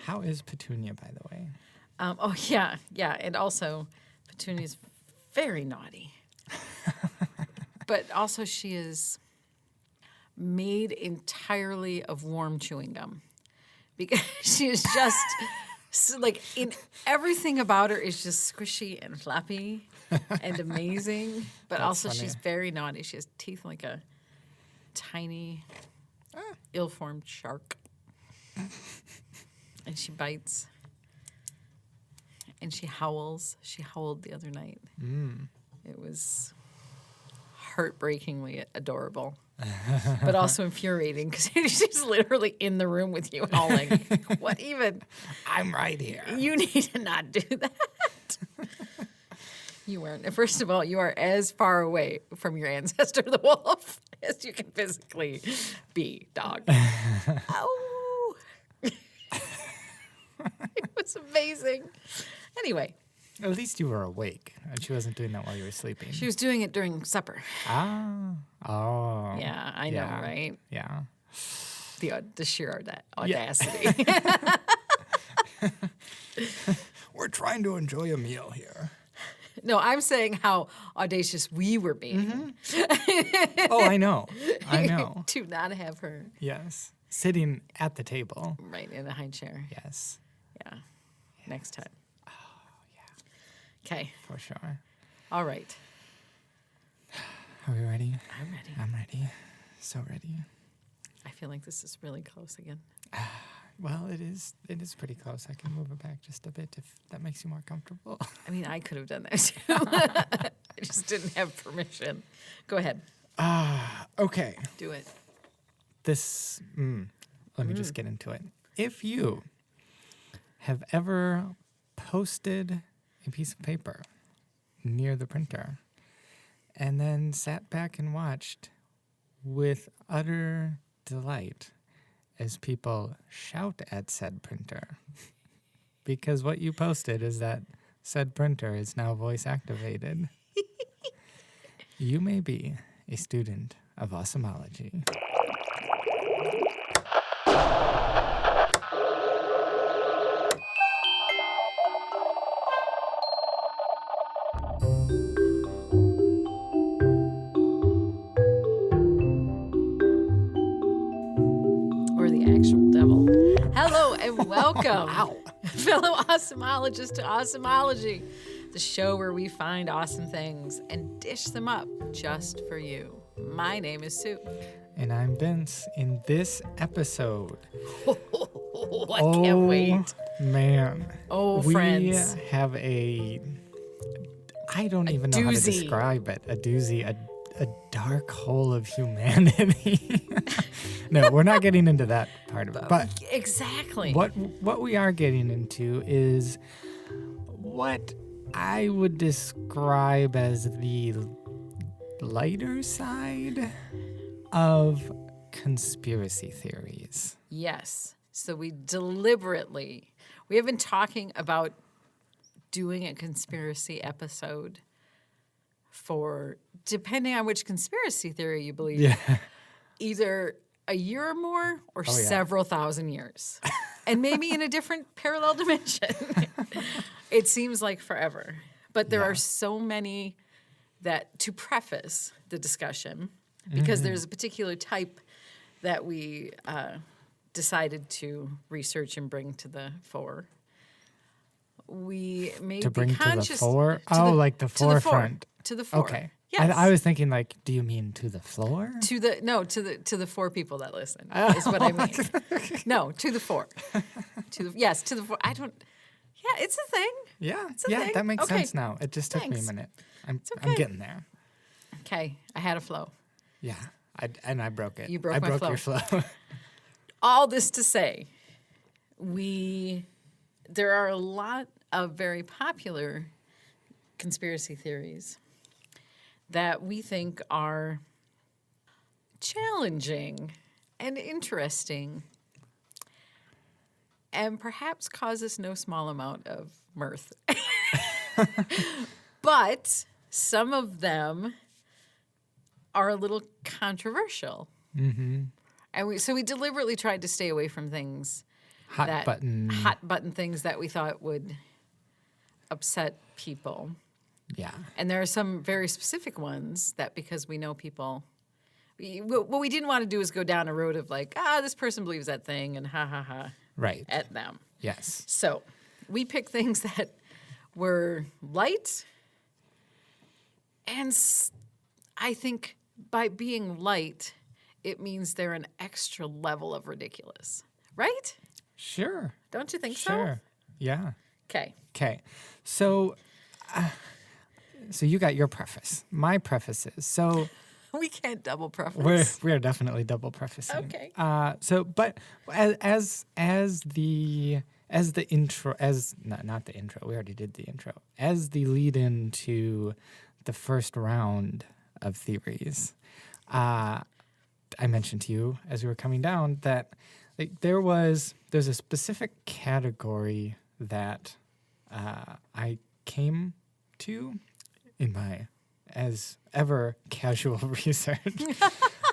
How is Petunia, by the way? Yeah. And also, Petunia's very naughty. But also, she is made entirely of warm chewing gum. Because she is just, in everything about her is just squishy and flappy and amazing. But also, funny. she's very naughty. She has teeth like a tiny, ill-formed shark. And she bites. And she howls. She howled the other night. It was heartbreakingly adorable, but also infuriating because she's literally in the room with you howling. What even? I'm right here. You need to not do that. You weren't. First of all, you are as far away from your ancestor, the wolf, as you can physically be, dog. Ow. It was amazing. Anyway. At least you were awake, and she wasn't doing that while you were sleeping. She was doing it during supper. Ah. Oh. Yeah, I know, right? Yeah. The sheer audacity. We're trying to enjoy a meal here. No, I'm saying how audacious we were being. Oh, I know. To not have her. Yes. Sitting at the table. Right, in a high chair. Yes. Yeah. Next time. Oh, yeah. Okay. For sure. All right. Are we ready? I'm ready. I'm ready. So ready. I feel like this is really close again. Well, it is pretty close. I can move it back just a bit if that makes you more comfortable. I mean, I could have done that too. I just didn't have permission. Go ahead. Okay. Do it. Let me just get into it. If you have ever posted a piece of paper near the printer and then sat back and watched with utter delight as people shout at said printer because what you posted is that said printer is now voice activated, you may be a student of awesomology. Or the actual devil. Hello and welcome, fellow awesomologists, to Awesomology, the show where we find awesome things and dish them up just for you. My name is Sue. And I'm Vince. In this episode, I can't wait. Man. Oh, friends. We have I don't even know how to doozy. describe it. A doozy, a dark hole of humanity. No, we're not getting into that part of it. But exactly. What we are getting into is what I would describe as the lighter side of conspiracy theories. Yes. So we have been talking about doing a conspiracy episode for, depending on which conspiracy theory you believe, either a year or more or several thousand years. And maybe in a different parallel dimension. It seems like forever. But there are so many that, to preface the discussion, because there's a particular type that we decided to research and bring to the fore. We made To bring the to the conscious fore? Like the forefront. To the fore. Okay. Yes. I was thinking, like, do you mean to the floor? To the four people that listen is what I mean. No, to the fore. To the fore. I don't. Yeah, it's a thing. Yeah, It's a thing. that makes Okay. sense now. It just took me a Thanks. minute. It's I'm okay. getting there. Okay, I had a flow. Yeah, I broke it. You broke I my broke flow. your flow. All this to say, there are a lot of very popular conspiracy theories that we think are challenging and interesting and perhaps cause us no small amount of mirth. But some of them are a little controversial. Mm-hmm. And so we deliberately tried to stay away from things Hot button things that we thought would upset people. Yeah. And there are some very specific ones that, because we know people, what we didn't want to do is go down a road of like, this person believes that thing and ha ha ha Right. at them. Yes. So we picked things that were light, and I think by being light, it means they're an extra level of ridiculous, right? Sure. Don't you think so? Sure. Yeah. Okay. Okay. So you got your preface. My preface is We can't double preface. we're definitely double prefacing. Okay. But as the intro, not the intro, we already did the intro. As the lead in to the first round of theories, I mentioned to you as we were coming down that there's a specific category that I came to in my as ever casual research.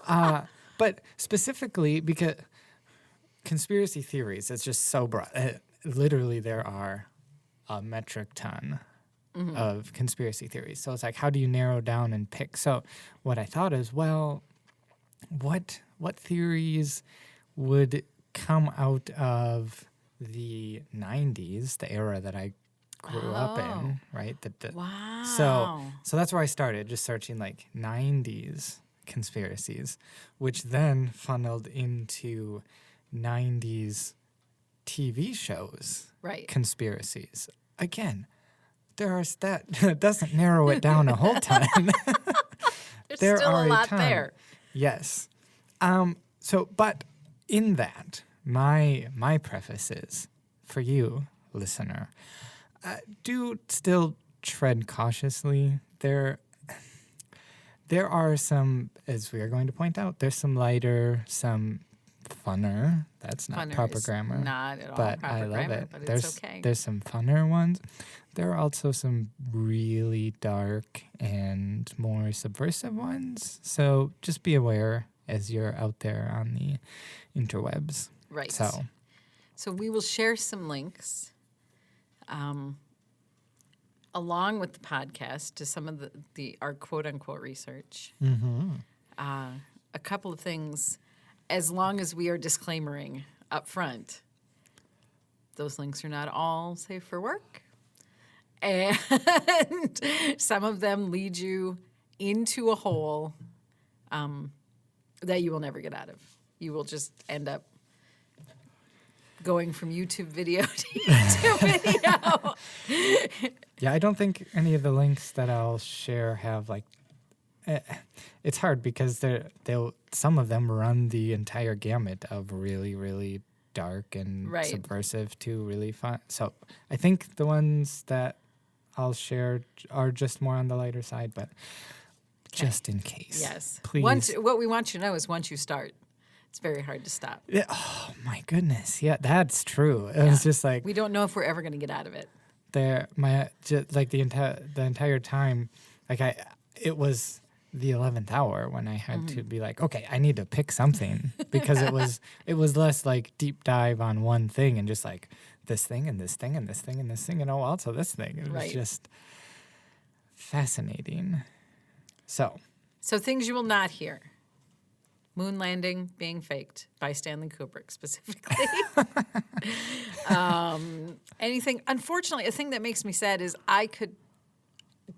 But specifically because conspiracy theories, it's just so broad. Literally, there are a metric ton of conspiracy theories. So it's like, how do you narrow down and pick? So what I thought is, well, what theories would come out of the 90s, the era that I grew up in, right? Wow. So that's where I started, just searching like 90s conspiracies, which then funneled into 90s TV shows, Right. conspiracies. Again, that doesn't narrow it down a whole ton. There's There still are a a lot ton. there. Yes. But in that, my preface is for you, listener, do still tread cautiously. There are some, as we are going to point out, there's some lighter, some funner. That's not Funner proper is grammar. not at all but proper I love grammar, it. but there's it's okay. there's some funner ones. There are also some really dark and more subversive ones. So just be aware as you're out there on the interwebs. Right. So we will share some links along with the podcast to some of our quote unquote research. A couple of things, as long as we are disclaimering up front, those links are not all safe for work. And some of them lead you into a hole that you will never get out of. You will just end up going from YouTube video to YouTube video. yeah, I don't think any of the links that I'll share have like. It's hard because some of them run the entire gamut of really, really dark and Right. subversive to really fun. So I think the ones that I'll share are just more on the lighter side, but just in case. Yes. Please. What we want you to know is once you start, it's very hard to stop. Yeah, oh my goodness. Yeah, that's true. It was just like We don't know if we're ever going to get out of it. the entire time, it was the 11th hour when I had to be like, okay, I need to pick something because it was less like deep dive on one thing and just like this thing and this thing and this thing and this thing and also this thing. It was Right. just fascinating. So things you will not hear. Moon landing being faked by Stanley Kubrick specifically. Anything, unfortunately, a thing that makes me sad is I could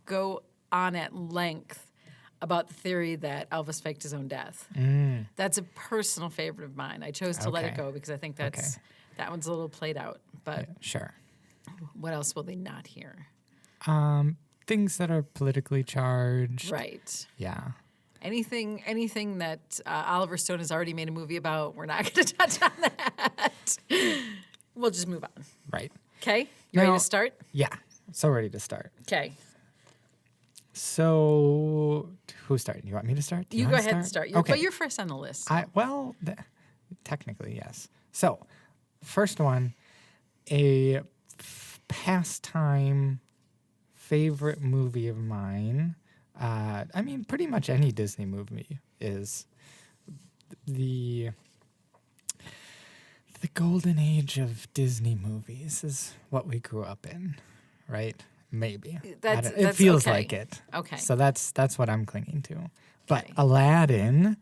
go on at length about the theory that Elvis faked his own death. That's a personal favorite of mine. I chose to let it Okay. go because I think that one's a little played out. But sure. what else will they not hear? Things that are politically charged. Right. Yeah. Anything that Oliver Stone has already made a movie about, we're not going to touch on that. We'll just move on. Right. Okay? You ready Now- to start? Yeah. So ready to start. Okay. So who's starting? You want me to start? Do You go wanna ahead and start. Okay. But you're first on the list. Technically, yes. So, first one, a pastime favorite movie of mine. Pretty much any Disney movie is the the golden age of Disney movies is what we grew up in, right? Maybe. It feels okay. like it. Okay. So that's what I'm clinging to. But Okay. Aladdin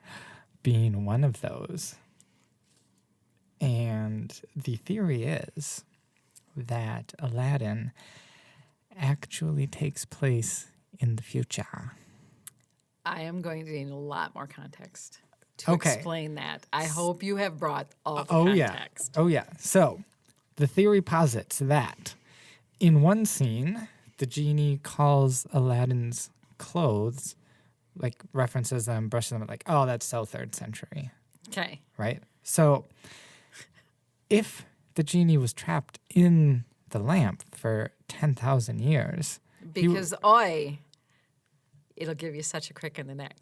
being one of those. And the theory is that Aladdin actually takes place in the future. I am going to need a lot more context to Okay. explain that. I hope you have brought all the context. Oh, yeah. So the theory posits that in one scene, the genie calls Aladdin's clothes, like references them, brushes them, like, oh, that's so 3rd century, Okay. right? So if the genie was trapped in the lamp for 10,000 years. Because, it'll give you such a crick in the neck.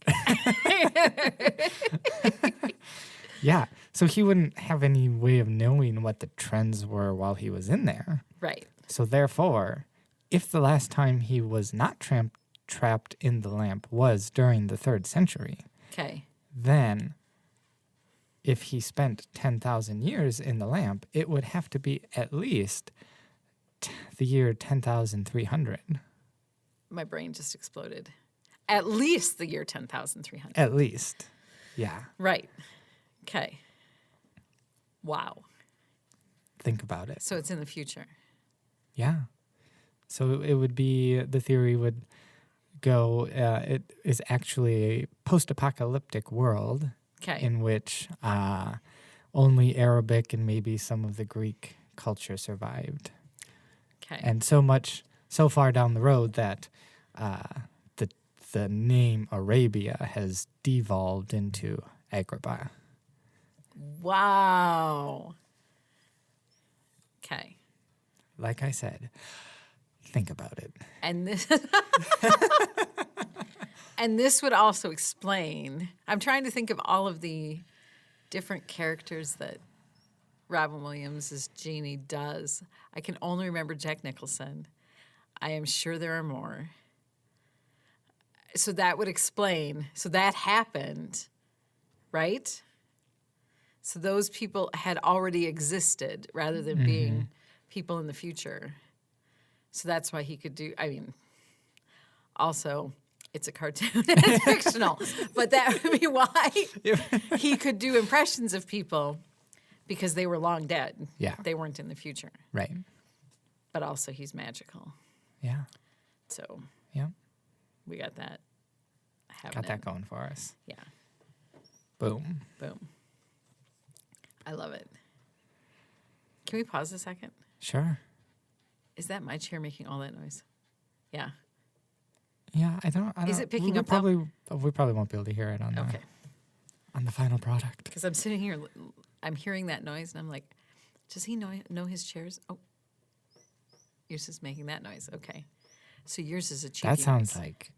Yeah. So he wouldn't have any way of knowing what the trends were while he was in there. Right. So therefore, if the last time he was not trapped in the lamp was during the 3rd century, Okay. then if he spent 10,000 years in the lamp, it would have to be at least the year 10,300. My brain just exploded. At least the year 10,300. At least. Yeah. Right. Okay. Wow. Think about it. So it's in the future. Yeah. So it would be, the theory would go, it is actually a post-apocalyptic world Okay. in which only Arabic and maybe some of the Greek culture survived. Okay. And so far down the road that the name Arabia has devolved into Agrabah. Wow. Okay. Like I said, think about it. And this and this would also explain. I'm trying to think of all of the different characters that Robin Williams' Genie does. I can only remember Jack Nicholson. I am sure there are more. So that would explain. So that happened, right? So those people had already existed rather than being people in the future. So that's why he could do, also, it's a cartoon and it's fictional, but that would be why he could do impressions of people because they were long dead. Yeah. They weren't in the future. Right. But also he's magical. Yeah. So Yeah. we got that. Got that going for us. Yeah. Boom. Boom. I love it. Can we pause a second? Sure. Is that my chair making all that noise? Yeah. Yeah, I don't. Is it picking we up now? We probably won't be able to hear it on the final product. Because I'm sitting here, I'm hearing that noise, and I'm like, does he know his chairs? Oh, yours is making that noise. Okay. So yours is a cheapy That sounds noise. like,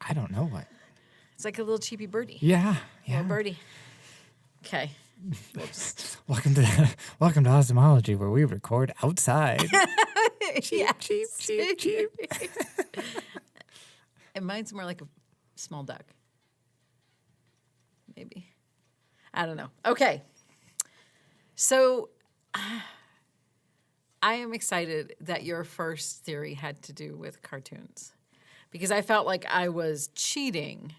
I don't know what. It's like a little cheapy birdie. Yeah. Yeah. Little birdie. Okay. We'll just... Welcome to Osmology, where we record outside. cheap, cheap. And mine's more like a small duck. Maybe. I don't know. Okay. So I am excited that your first theory had to do with cartoons because I felt like I was cheating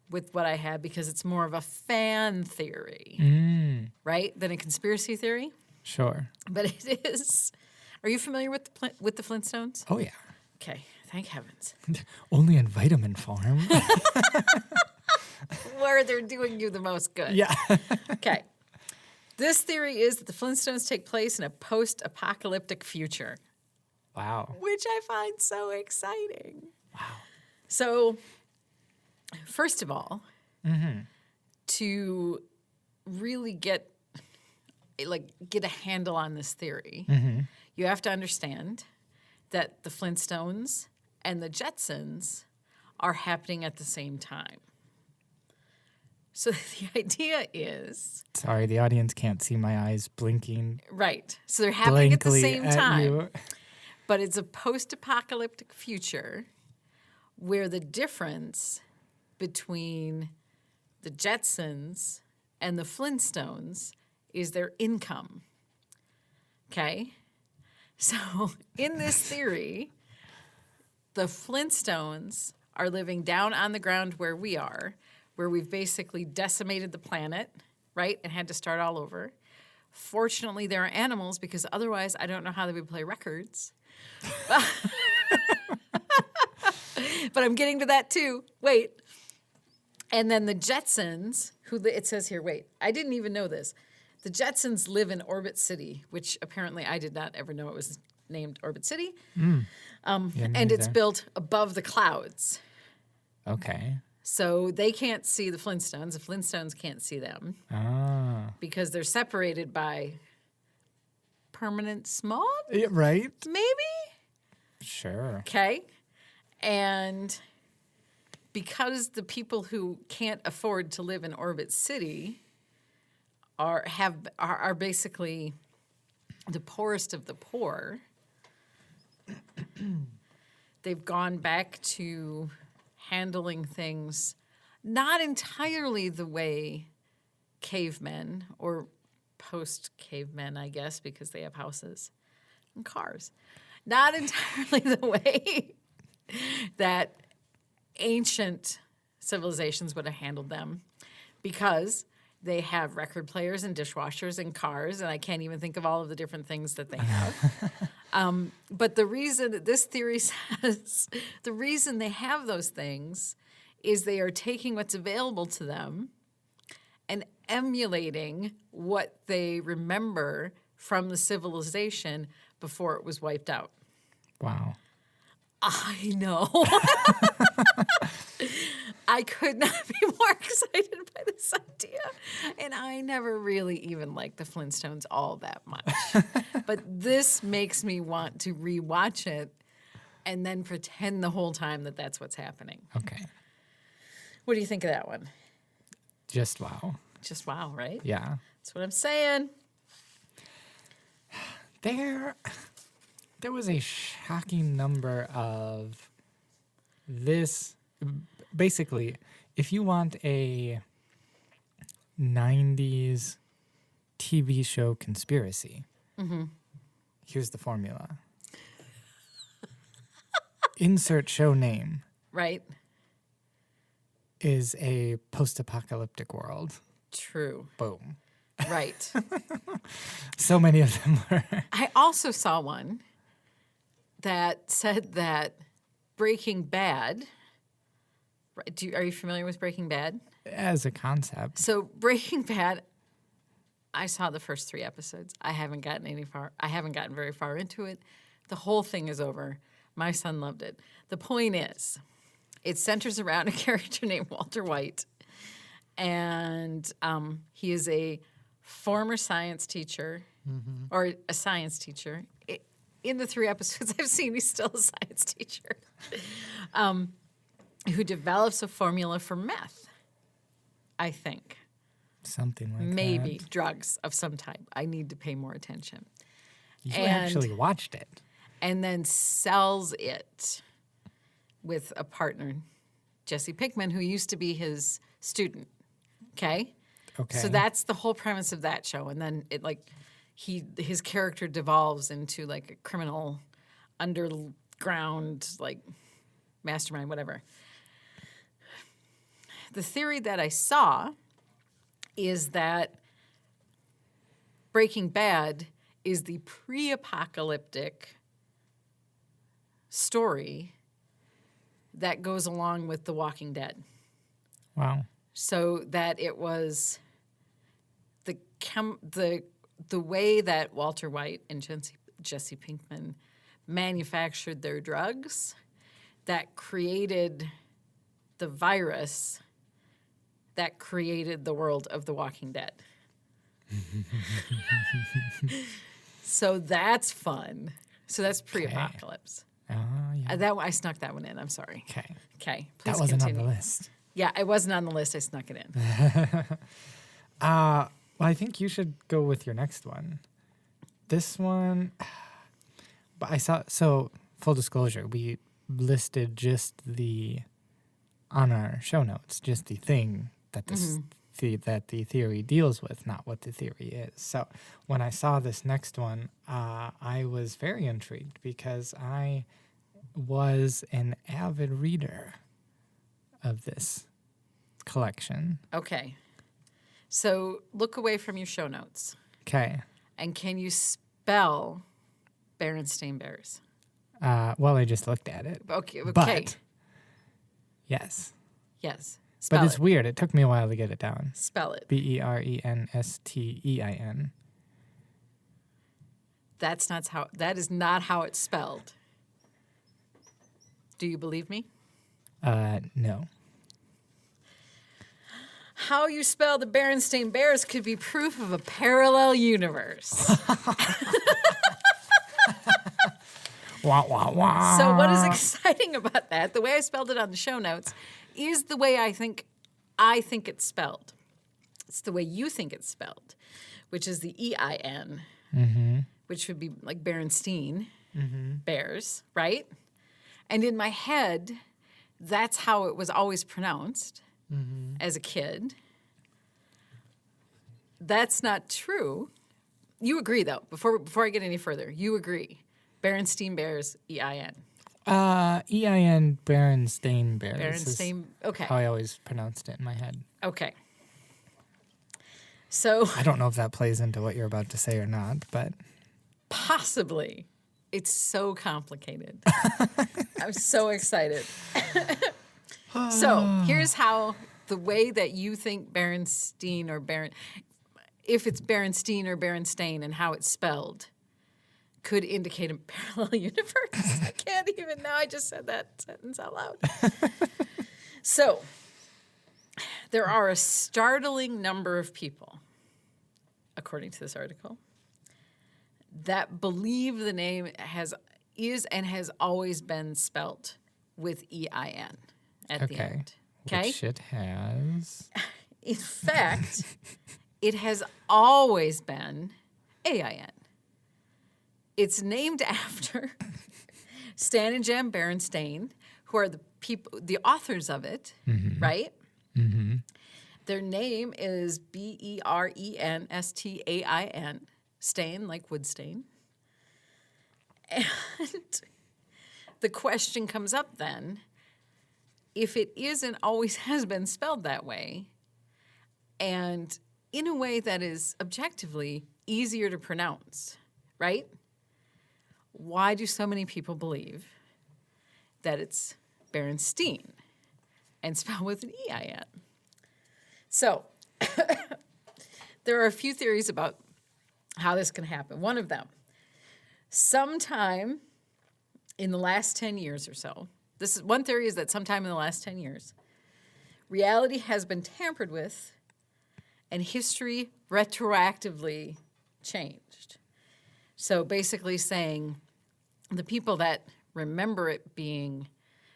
with what I had because it's more of a fan theory, right, than a conspiracy theory. Sure. But it is. Are you familiar with the Flintstones? Oh, yeah. Okay. Thank heavens. Only in vitamin form. Where they're doing you the most good. Yeah. Okay. This theory is that the Flintstones take place in a post-apocalyptic future, Wow. which I find so exciting. Wow. So, first of all, to really get a handle on this theory, you have to understand that the Flintstones and the Jetsons are happening at the same time. So the idea is... Sorry, the audience can't see my eyes blinking. Right. So they're happening at the same time. You. But it's a post-apocalyptic future where the difference between the Jetsons and the Flintstones is their income. Okay? So in this theory, the Flintstones are living down on the ground where we are, where we've basically decimated the planet, right, and had to start all over. Fortunately, there are animals, because otherwise I don't know how they would play records. But I'm getting to that too. Wait. And then the Jetsons, it says here, wait, I didn't even know this. The Jetsons live in Orbit City, which apparently I did not ever know it was named Orbit City. Yeah, And it's built above the clouds. Okay. So they can't see the Flintstones. The Flintstones can't see them because they're separated by permanent smog, Yeah, right? maybe? Sure. Okay. And because the people who can't afford to live in Orbit City are basically the poorest of the poor, they've gone back to handling things not entirely the way cavemen or post-cavemen, I guess, because they have houses and cars. Not entirely the way that ancient civilizations would have handled them, because they have record players and dishwashers and cars, and I can't even think of all of the different things that they have. But the reason that this theory says the reason they have those things is they are taking what's available to them and emulating what they remember from the civilization before it was wiped out. Wow. I know. I could not be more excited by this idea. And I never really even liked the Flintstones all that much. But this makes me want to rewatch it and then pretend the whole time that that's what's happening. Okay. What do you think of that one? Just wow. Just wow, right? Yeah. That's what I'm saying. There was a shocking number of this. Basically, if you want a 90s TV show conspiracy, here's the formula. Insert show name Right? is a post-apocalyptic world. True. Boom. Right. So many of them were. I also saw one that said that Breaking Bad. Are you familiar with Breaking Bad? As a concept. So Breaking Bad, I saw the first 3 episodes. I haven't gotten very far into it. The whole thing is over. My son loved it. The point is, it centers around a character named Walter White, and he is a former science teacher, or a science teacher. In the 3 episodes I've seen, he's still a science teacher, who develops a formula for meth, I think. Something like Maybe that. drugs of some type. I need to pay more attention. You And- actually watched it. And then sells it with a partner, Jesse Pinkman, who used to be his student. Okay? Okay. So that's the whole premise of that show. And then his character devolves into like a criminal underground, like mastermind, whatever. The theory that I saw is that Breaking Bad is the pre-apocalyptic story that goes along with The Walking Dead. Wow. So that it was the way that Walter White and Jesse Pinkman manufactured their drugs that created the virus that created the world of The Walking Dead. So that's fun. So that's pre-apocalypse. Oh, yeah. I snuck that one in. I'm sorry. Okay. Okay, please That wasn't continue. on the list. Yeah, it wasn't on the list. I snuck it in. Well, I think you should go with your next one. This one, but I saw, so full disclosure, we listed just on our show notes, just the thing that this that the theory deals with, not what the theory is. So when I saw this next one, I was very intrigued because I was an avid reader of this collection. Okay. So look away from your show notes. Okay. And can you spell Berenstain Bears? Well, I just looked at it. Okay. But, yes. Yes. But Spell it's it. weird. It took me a while to get it down. Spell it. Berenstein. That is not how it's spelled. Do you believe me? No. How you spell the Berenstain Bears could be proof of a parallel universe. Wah, wah, wah. So what is exciting about that, the way I spelled it on the show notes, is the way I think it's spelled. It's the way you think it's spelled, which is the E-I-N, which would be like Berenstein, Bears, right? And in my head, that's how it was always pronounced as a kid. That's not true. You agree, though, before I get any further, you agree. Berenstein Bears, E-I-N. E-I-N, Berenstain Bears. Berenstain, okay. How I always pronounced it in my head. Okay. So I don't know if that plays into what you're about to say or not, but possibly. It's so complicated. I'm so excited. So here's how the way that you think Berenstein or if it's Berenstein or Berenstain and how it's spelled could indicate a parallel universe. I can't even now. I just said that sentence out loud. So there are a startling number of people, according to this article, that believe the name has always been spelt with E-I-N at the end. Okay? Which it has. In fact, it has always been A-I-N. It's named after Stan and Jan Berenstain, who are the authors of it, right? Mm-hmm. Their name is Berenstein, stain like wood stain. And the question comes up then, if it is and always has been spelled that way, and in a way that is objectively easier to pronounce, right? Why do so many people believe that it's Berenstein and spelled with an E-I-N? So there are a few theories about how this can happen. One of them, sometime in the last 10 years or so, one theory is that sometime in the last 10 years, reality has been tampered with and history retroactively changed. So basically saying the people that remember it being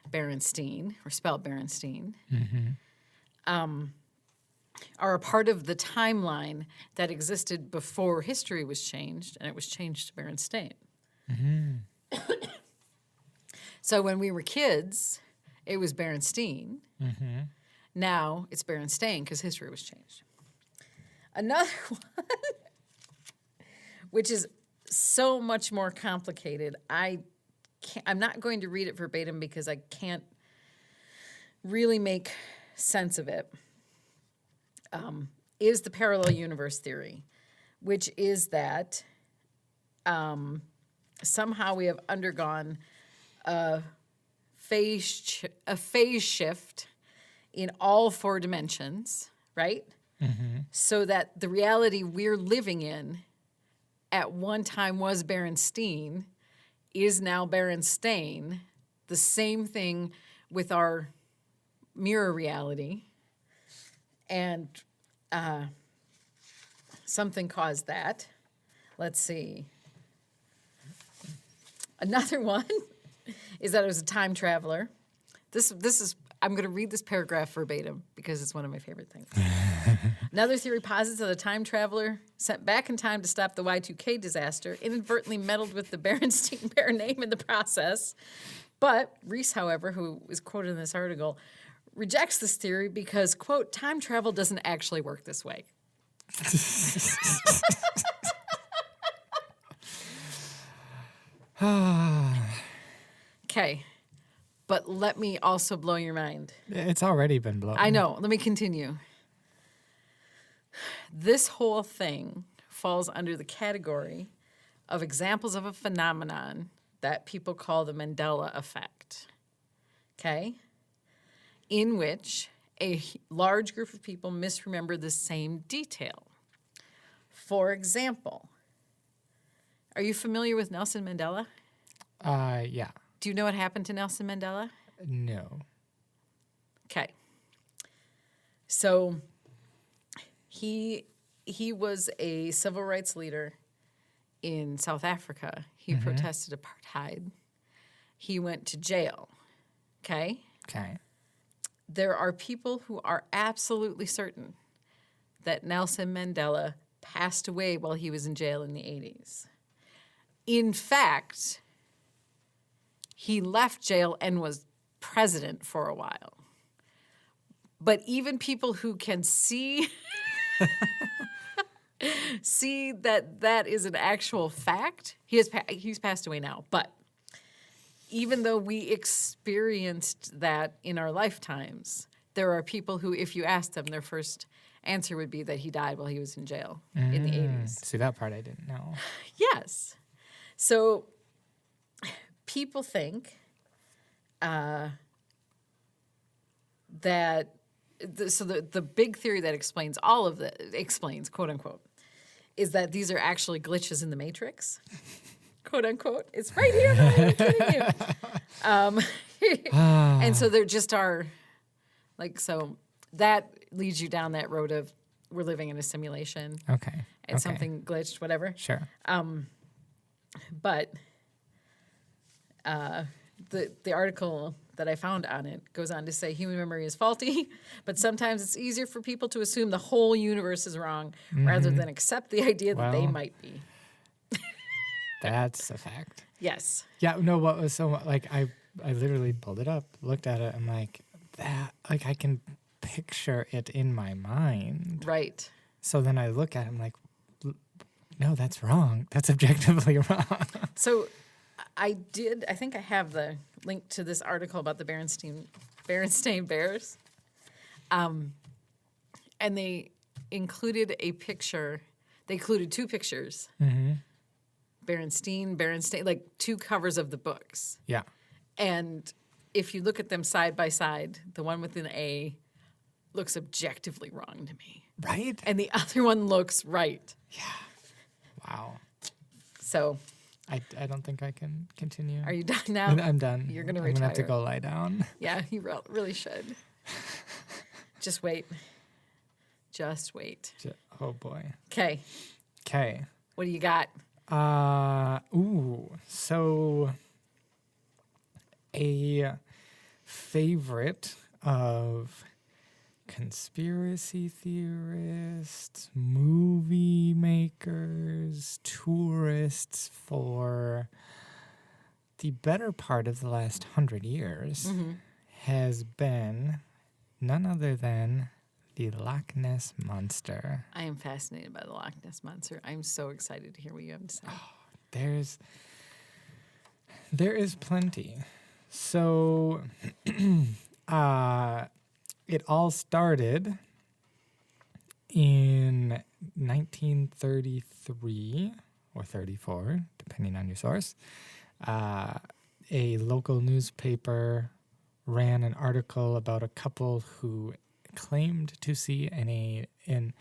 Berenstein, or spelled Berenstein, are a part of the timeline that existed before history was changed, and it was changed to Berenstain. So when we were kids, it was Berenstein. Now it's Berenstain because history was changed. Another one, which is so much more complicated, I'm not going to read it verbatim because I can't really make sense of it, is the parallel universe theory, which is that somehow we have undergone a phase shift in all four dimensions, right? So that the reality we're living in at one time was Berenstein, is now Berenstain. The same thing with our mirror reality. And something caused that. Let's see. Another one is that it was a time traveler. This is, I'm going to read this paragraph verbatim because it's one of my favorite things. Another theory posits that a time traveler sent back in time to stop the Y2K disaster inadvertently meddled with the Berenstein Bear name in the process. But Reese, however, who is quoted in this article, rejects this theory because, quote, time travel doesn't actually work this way. Okay. But let me also blow your mind. It's already been blown. I know. Let me continue. This whole thing falls under the category of examples of a phenomenon that people call the Mandela effect. Okay? In which a large group of people misremember the same detail. For example, are you familiar with Nelson Mandela? Yeah. Do you know what happened to Nelson Mandela? No. Okay. So he was a civil rights leader in South Africa. He protested apartheid. He went to jail. Okay? Okay. There are people who are absolutely certain that Nelson Mandela passed away while he was in jail in the 80s. In fact, he left jail and was president for a while. But even people who can see that is an actual fact, he's passed away now. But even though we experienced that in our lifetimes, there are people who, if you ask them, their first answer would be that he died while he was in jail in the 80s. See, that part I didn't know. Yes. So people think that the big theory that explains all of explains, quote unquote, is that these are actually glitches in the Matrix, quote unquote. It's right here. I'm kidding you. And so there just are, so that leads you down that road of we're living in a simulation. Okay. And something glitched, whatever. Sure. But the article that I found on it goes on to say human memory is faulty, but sometimes it's easier for people to assume the whole universe is wrong rather than accept the idea that they might be. That's a fact. Yes. Yeah, no, what was so, I literally pulled it up, looked at it, I'm like, that, I can picture it in my mind. Right. So then I look at it, I'm like, no, that's wrong. That's objectively wrong. So I think I have the link to this article about the Berenstain Bears. And they included a picture. They included two pictures. Mm-hmm. Berenstain, like two covers of the books. Yeah. And if you look at them side by side, the one with an A looks objectively wrong to me. Right? And the other one looks right. Yeah. Wow. So I don't think I can continue. Are you done now? I'm done. You're going to I'm retire. going to have to go lie down. Yeah, you really should. Just wait. Just wait. Oh, boy. Okay. Okay. What do you got? So a favorite of conspiracy theorists, movie makers, tourists for the better part of the last 100 years has been none other than the Loch Ness Monster. I am fascinated by the Loch Ness Monster. I'm so excited to hear what you have to say. There is plenty. So it all started in 1933 or 34, depending on your source. A local newspaper ran an article about a couple who claimed to see and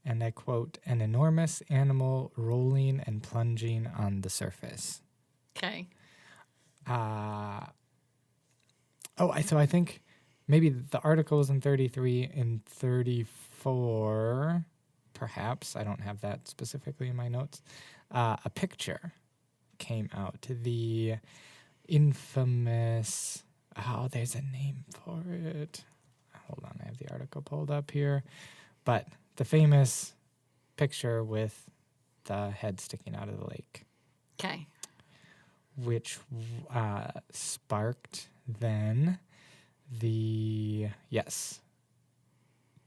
I quote, an enormous animal rolling and plunging on the surface. Okay. So I think maybe the article was in 33. In 34, perhaps, I don't have that specifically in my notes, a picture came out. The infamous, there's a name for it. Hold on, I have the article pulled up here. But the famous picture with the head sticking out of the lake. Okay. Which sparked then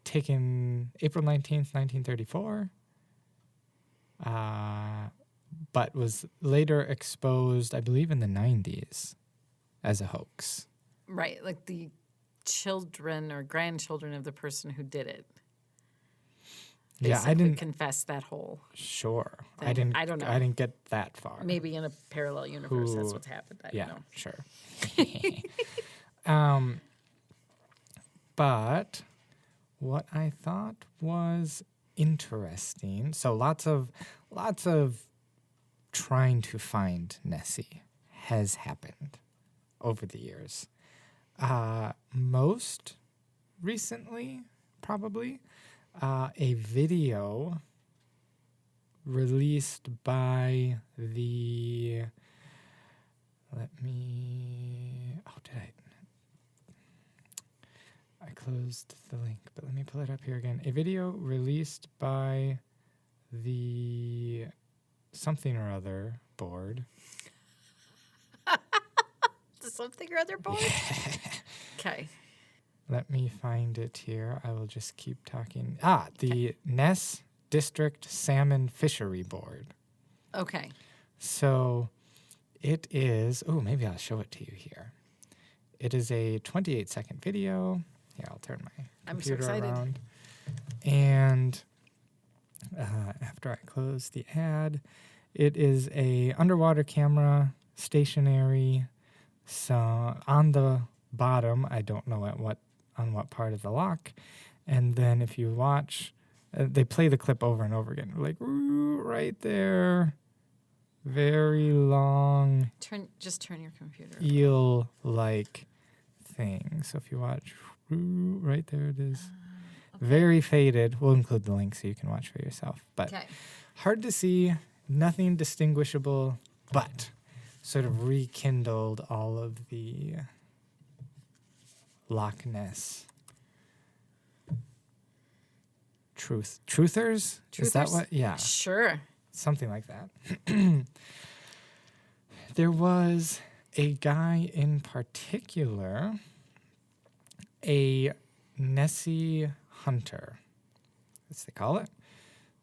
taken April 19th, 1934, but was later exposed, I believe, in the 90s as a hoax. Right, like the children or grandchildren of the person who did it. I didn't confess that whole. Sure, thing. I don't know. I didn't get that far. Maybe in a parallel universe, that's what's happened. I don't know. Sure. But what I thought was interesting. So lots of trying to find Nessie has happened over the years. Most recently, probably, a video released by the. I closed the link, but let me pull it up here again. A video released by the something or other board. The something or other board? Okay. Let me find it here. I will just keep talking. The Ness District Salmon Fishery Board. Okay. So it is, maybe I'll show it to you here. It is a 28-second video. Here, I'll turn my computer around. And after I close the ad, it is a underwater camera, stationary. So on the bottom, I don't know on what part of the lock. And then if you watch, they play the clip over and over again. Like, right there. Very long. Just turn your computer. Eel-like thing. So if you watch, right there it is. Okay. Very faded. We'll include the link so you can watch for yourself. But hard to see, nothing distinguishable, but sort of rekindled all of the Loch Ness truthers? Is that what? Yeah. Sure. Something like that. There was a guy in particular, a Nessie hunter, as they call it.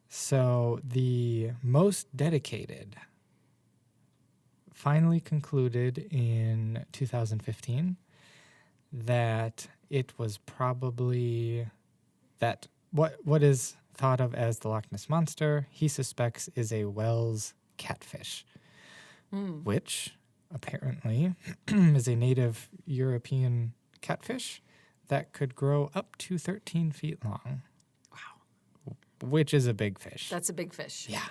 So the most dedicated finally concluded in 2015 that it was probably that what is thought of as the Loch Ness Monster, he suspects is a Wells catfish, which apparently is a native European catfish that could grow up to 13 feet long. Wow. Which is a big fish. That's a big fish. Yeah.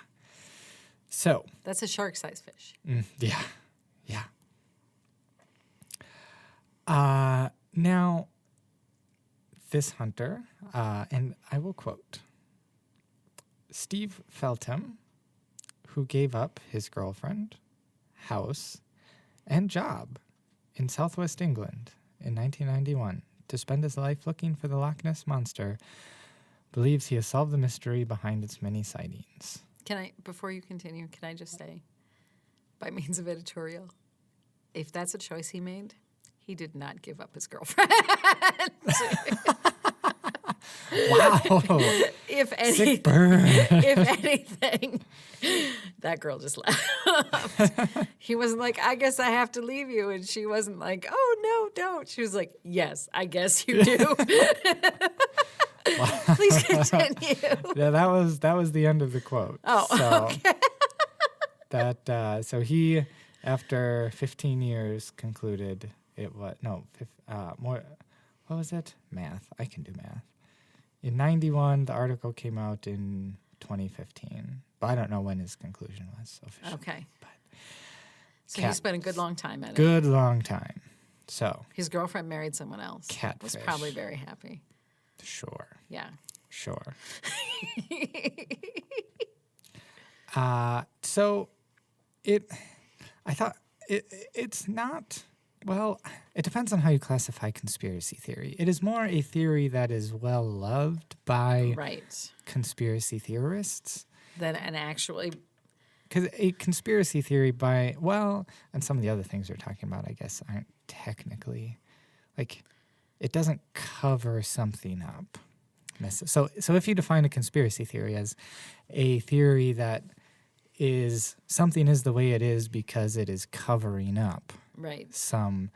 So. That's a shark-sized fish. Yeah. Yeah. Now, this hunter, and I will quote, Steve Feltham, who gave up his girlfriend, house, and job in southwest England in 1991 to spend his life looking for the Loch Ness Monster, believes he has solved the mystery behind its many sightings. Before you continue, can I just say, by means of editorial, if that's a choice he made, he did not give up his girlfriend. Wow. If Sick burn. If anything, that girl just left. He wasn't like, I guess I have to leave you. And she wasn't like, oh, no, don't. She was like, yes, I guess you do. Please continue. Yeah, that was the end of the quote. Oh, so okay. So he, after 15 years, concluded it was, more, what was it? Math. I can do math. In 91, the article came out in 2015. But I don't know when his conclusion was officially. Okay. But so he spent a good long time at it. Good long time. So. His girlfriend married someone else. Catfish. Was probably very happy. Sure. Yeah. Sure. So I thought it's not, well, it depends on how you classify conspiracy theory. It is more a theory that is well loved by conspiracy theorists. Than an actually. Because a conspiracy theory and some of the other things we're talking about, I guess, aren't technically, like, it doesn't cover something up. So if you define a conspiracy theory as a theory that is something is the way it is because it is covering up Right. some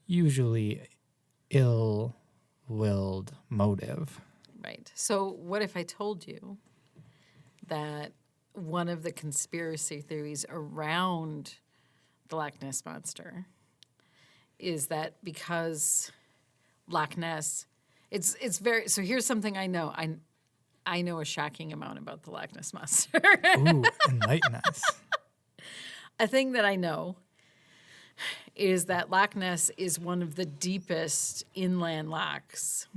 usually ill-willed motive. Right. So what if I told you that one of the conspiracy theories around the Loch Ness Monster is that because Loch Ness, it's very, so here's something I know. I know a shocking amount about the Loch Ness Monster. Ooh, enlighten us. A thing that I know is that Loch Ness is one of the deepest inland lochs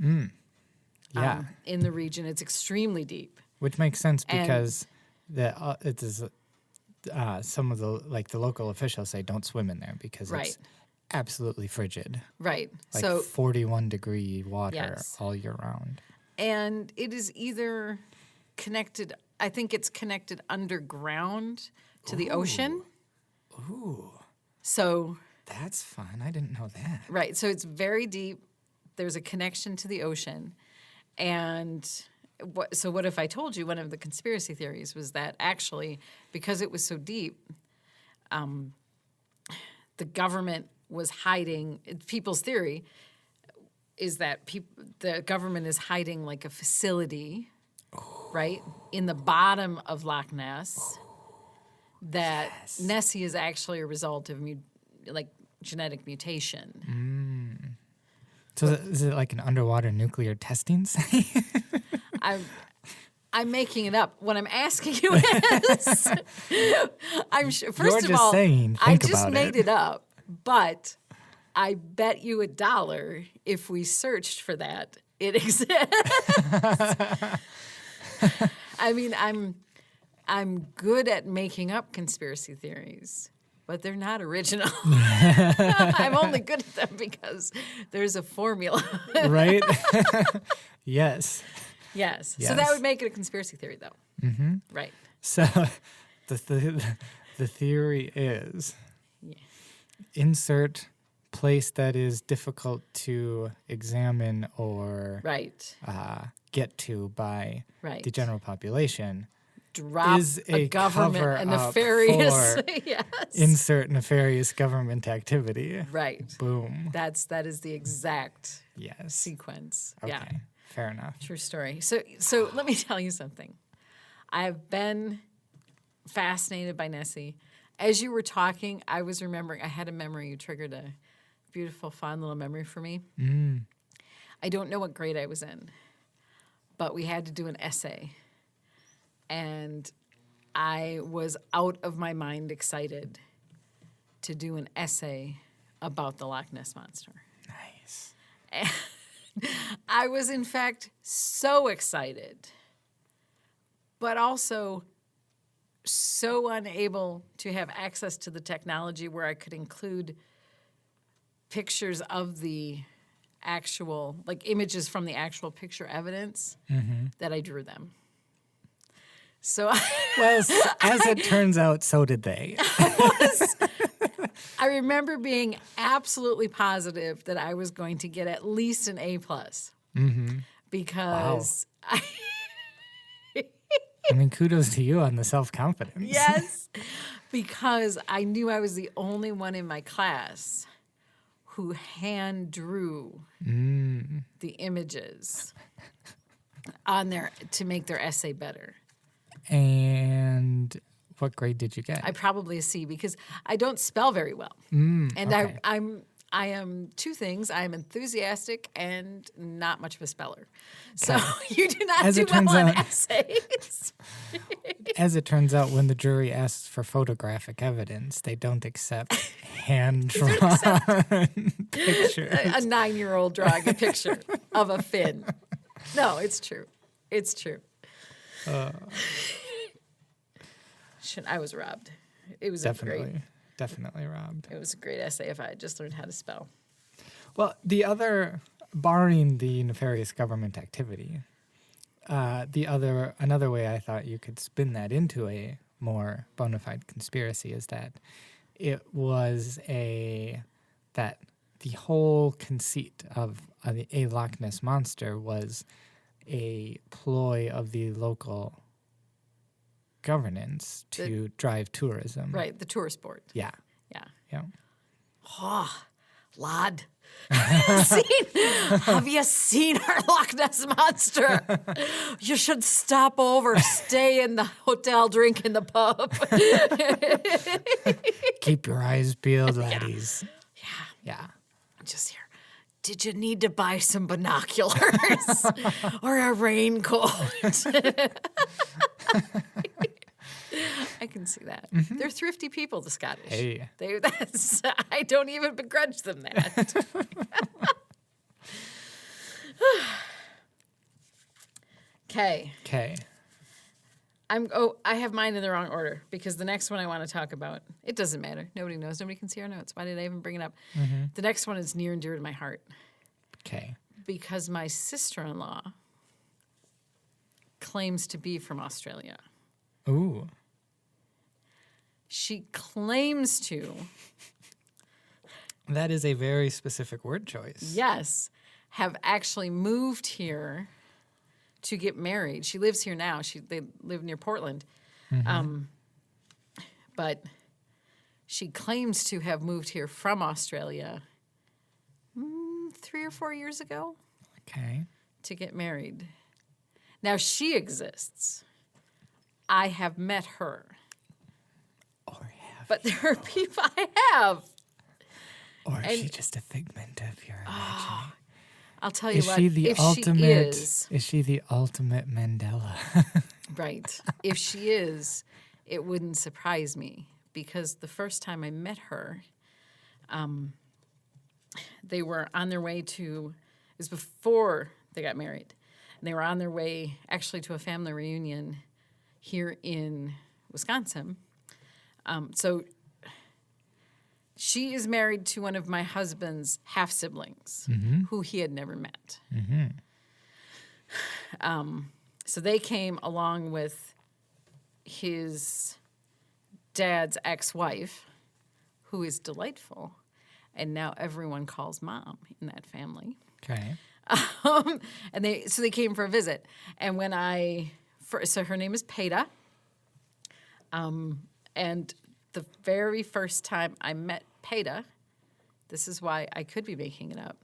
Yeah, in the region. It's extremely deep. which makes sense And- because it is some of the local officials say don't swim in there because Right. it's absolutely frigid, Right. like So 41-degree water Yes. all year round. and it is either connected, I think it's connected underground to the ocean. Ooh, So, that's fun. I didn't know that. right. So it's very deep. There's a connection to the ocean. And so what if I told you one of the conspiracy theories was that actually, because it was so deep, the government was hiding, people's theory is that the government is hiding like a facility, right, in the bottom of Loch Ness, that Nessie is actually a result of genetic mutation. So is it like an underwater nuclear testing site? I'm making it up. What I'm asking you is, I'm sure. First of just all, saying, I think just about made it. it up, but I bet you $1 if we searched for that, it exists. I mean, I'm good at making up conspiracy theories, but they're not original. I'm only good at them because there's a formula. Right? Yes. Yes. So Yes. that would make it a conspiracy theory, though. Mm-hmm. Right. So the theory is insert place that is difficult to examine or Right. get to by Right. the general population. Drop is a a government, a cover-up nefarious. for Yes. Insert nefarious government activity. Right. Boom. That is the exact Yes. sequence. Okay. Yeah. Fair enough. True story. So let me tell you something. I have been fascinated by Nessie. As you were talking, I was remembering, I had a memory. You triggered a beautiful, fun little memory for me. I don't know what grade I was in, but we had to do an essay. And I was out of my mind excited to do an essay about the Loch Ness Monster. Nice. I was, in fact, so excited, but also so unable to have access to the technology where I could include pictures of the actual, like images from the actual picture evidence, that I drew them. So Well, as it turns out, so did they. I remember being absolutely positive that I was going to get at least an A+. Because I mean, kudos to you on the self-confidence. yes, because I knew I was the only one in my class who hand drew the images on there to make their essay better. And what grade did you get? I probably a C because I don't spell very well. okay. I am two things. I am enthusiastic and not much of a speller. So you do not As do it turns well on out- essays. As it turns out, when the jury asks for photographic evidence, they don't accept hand-drawn pictures. A 9-year-old drawing a picture of a fin. No, it's true. It's true. I was robbed. It was Definitely robbed. It was a great essay if I had just learned how to spell. Well, barring the nefarious government activity, another way I thought you could spin that into a more bona fide conspiracy is that it was that the whole conceit of a Loch Ness monster was a ploy of the local governance to drive tourism. Right, the tourist board. Yeah. Yeah. Yeah. Oh, lad. Have you seen our Loch Ness monster? You should stop over, stay in the hotel, drink in the pub. Keep your eyes peeled, laddies. Yeah. I'm just here. Did you need to buy some binoculars or a raincoat? I can see that. They're thrifty people, the Scottish. Hey. I don't even begrudge them that. Okay. I have mine in the wrong order because the next one I want to talk about, it doesn't matter. Nobody knows. Nobody can see our notes. Why did I even bring it up? The next one is near and dear to my heart. Okay. Because my sister-in-law claims to be from Australia. Ooh. She claims to. That is a very specific word choice. Yes. Have actually moved here to get married. She lives here now. They live near Portland. But she claims to have moved here from Australia 3 or 4 years ago. Okay. To get married. Now she exists. I have met her. But there are people I have. Or is she just a figment of your imagining? I'll tell you what. She the if ultimate? She is she the ultimate Mandela? right. If she is, it wouldn't surprise me because the first time I met her, they were on their way to. It was before they got married, and they were on their way actually to a family reunion here in Wisconsin. So she is married to one of my husband's half-siblings who he had never met. So they came along with his dad's ex-wife, who is delightful, and now everyone calls Mom in that family. Okay. And they came for a visit. And so her name is Peta. And the very first time I met Peta, this is why I could be making it up,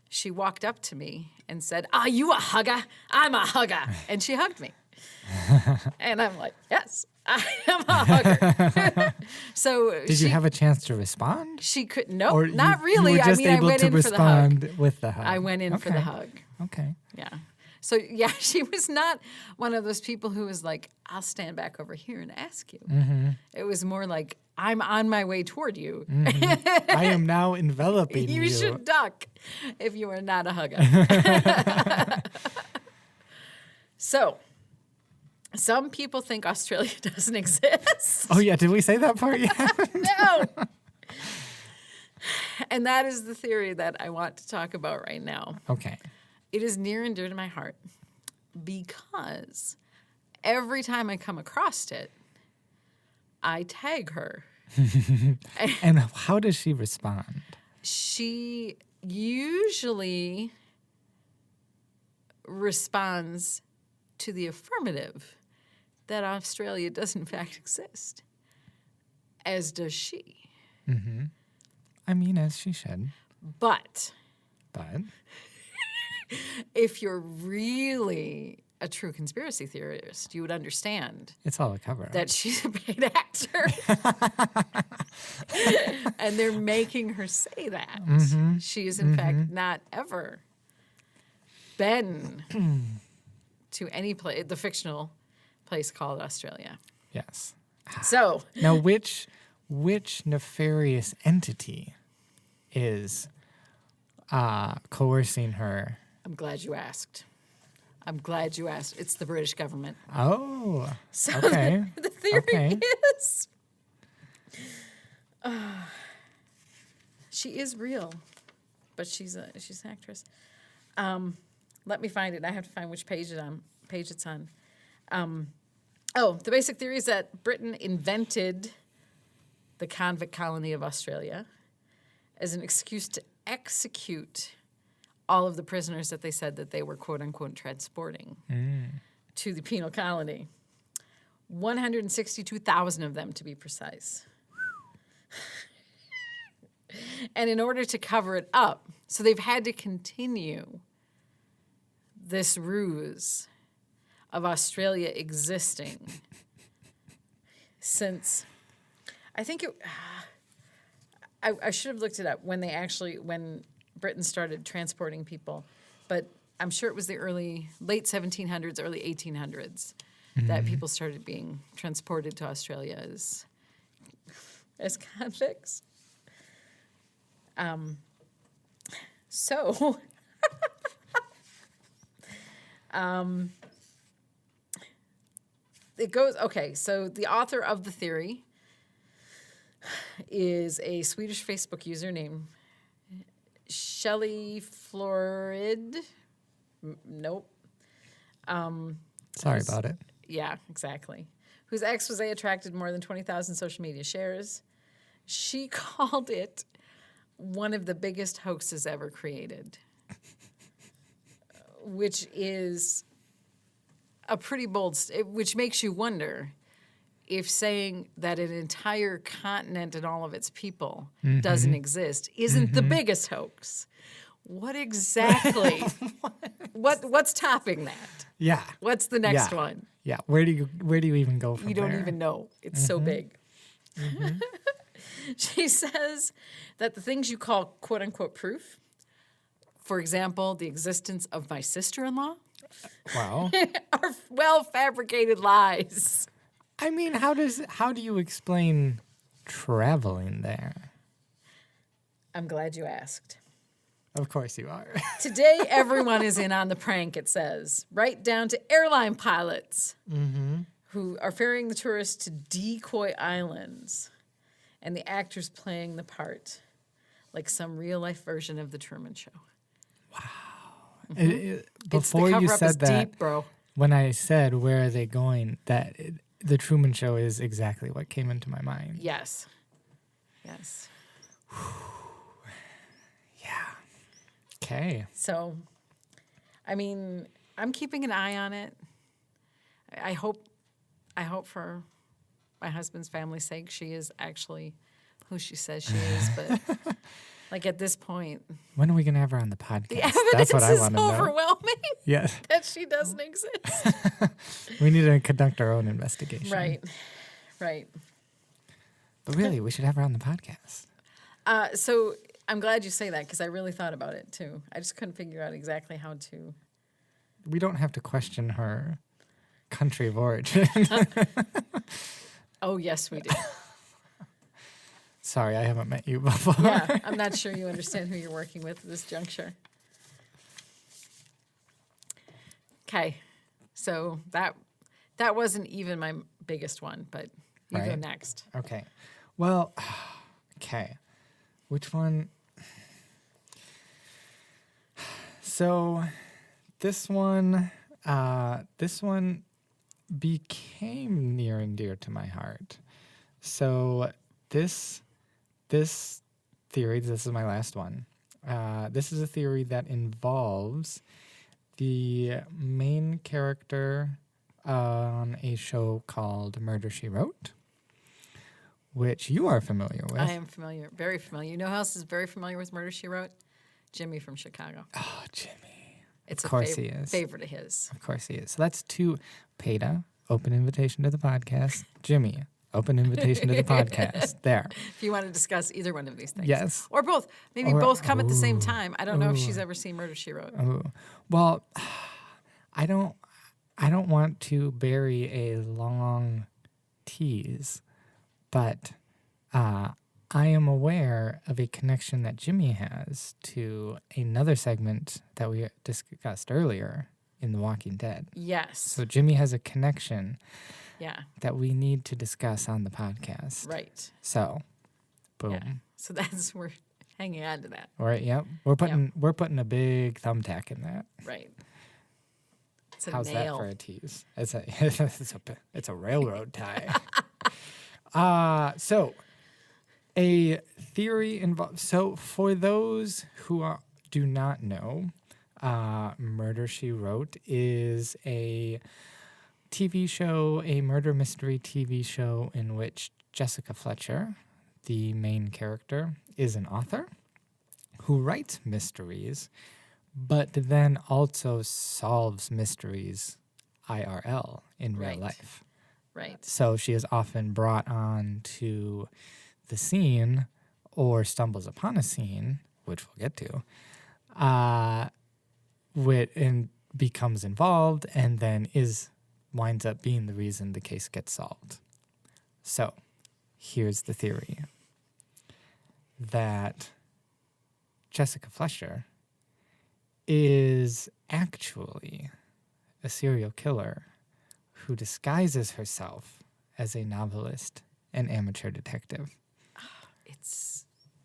she walked up to me and said, "Are you a hugger? I'm a hugger." And she hugged me. And I'm like, yes, I am a hugger. So Did you have a chance to respond? She could, no, Or not you really. were just I able went to in for the hug. respond with the hug. I went in for the hug. Okay. Yeah. So, yeah, she was not one of those people who was like, I'll stand back over here and ask you. It was more like, I'm on my way toward you. I am now enveloping you. You should duck if you are not a hugger. So, some people think Australia doesn't exist. Oh, yeah. Did we say that part yet? No. And that is the theory that I want to talk about right now. Okay. It is near and dear to my heart because every time I come across it, I tag her. And how does she respond? She usually responds to the affirmative that Australia does in fact exist, as does she. I mean, as she should. But if you're really a true conspiracy theorist, you would understand it's all a cover-up. that she's a paid actor. And they're making her say that. She is, in fact, not ever been to any place, the fictional place called Australia. Yes. So Now, which nefarious entity is coercing her? I'm glad you asked. It's the British government. Oh, So okay. the theory Okay. is she is real, but she's an actress. Let me find it. I have to find which page it's on. The basic theory is that Britain invented the convict colony of Australia, as an excuse to execute all of the prisoners that they said that they were, quote unquote, transporting to the penal colony. 162,000 of them, to be precise. And in order to cover it up, so they've had to continue this ruse of Australia existing since, I think it, I should have looked it up when Britain started transporting people, but I'm sure it was the late 1700s, early 1800s that people started being transported to Australia as convicts. So it goes, okay, so the author of the theory is a Swedish Facebook user named Shelley Florid. Nope. Sorry about it. Yeah, exactly. Whose expose attracted more than 20,000 social media shares. She called it one of the biggest hoaxes ever created, which is a pretty bold, which makes you wonder if saying that an entire continent and all of its people doesn't exist isn't the biggest hoax. What exactly? What's topping that? Yeah. What's the next one? Yeah. Where do you even go from You there? don't even know. It's so big. She says that the things you call quote unquote proof, for example, the existence of my sister-in-law, Wow. are well fabricated lies. I mean, how do you explain traveling there? I'm glad you asked. Of course you are. Today, everyone is in on the prank, it says, right down to airline pilots who are ferrying the tourists to decoy islands and the actors playing the part like some real-life version of The Truman Show. Before you said that, deep, bro. when I said, where are they going, The Truman Show is exactly what came into my mind. Yes. Yes. Okay. So, I mean, I'm keeping an eye on it. I hope for my husband's family's sake, she is actually who she says she is. But like at this point, when are we gonna have her on the podcast? the evidence That's what I is want to know. overwhelming Yeah. that she doesn't exist. We need to conduct our own investigation. Right. But really, we should have her on the podcast. So I'm glad you say that because I really thought about it too. I just couldn't figure out exactly how to. We don't have to question her country of origin. Oh, yes, we do. Sorry, I haven't met you before. Yeah, I'm not sure you understand who you're working with at this juncture. Okay, so that wasn't even my biggest one, but you go Right. next. Okay. Well, okay. Which one? So this one became near and dear to my heart. So this theory, this is my last one. This is a theory that involves the main character on a show called Murder, She Wrote, which you are familiar with. I am familiar, very familiar. You know who else is very familiar with Murder, She Wrote? Jimmy from Chicago. Oh, Jimmy. It's Of course a he is. favorite of his. Of course he is. So that's two. Peta, open invitation to the podcast. Jimmy, open invitation to the podcast. There. If you want to discuss either one of these things. Yes. Or both. Maybe Or- both come at the same ooh, time. I don't know if ooh. she's ever seen Murder, She Wrote. Oh, well, I don't want to bury a long tease, but I am aware of a connection that Jimmy has to another segment that we discussed earlier in The Walking Dead. Yes. So Jimmy has a connection Yeah. that we need to discuss on the podcast. Right. So, boom. Yeah. So we're hanging on to that. All right. Yep. We're putting a big thumbtack in that. Right. It's a How's nail. that for a tease? It's a railroad tie. So A theory involved. So, for those who do not know, Murder, She Wrote is a TV show, a murder mystery TV show in which Jessica Fletcher, the main character, is an author who writes mysteries, but then also solves mysteries IRL in real Right. life. Right. So she is often brought on to the scene or stumbles upon a scene, which we'll get to, and becomes involved and then winds up being the reason the case gets solved. So here's the theory that Jessica Fletcher is actually a serial killer who disguises herself as a novelist and amateur detective.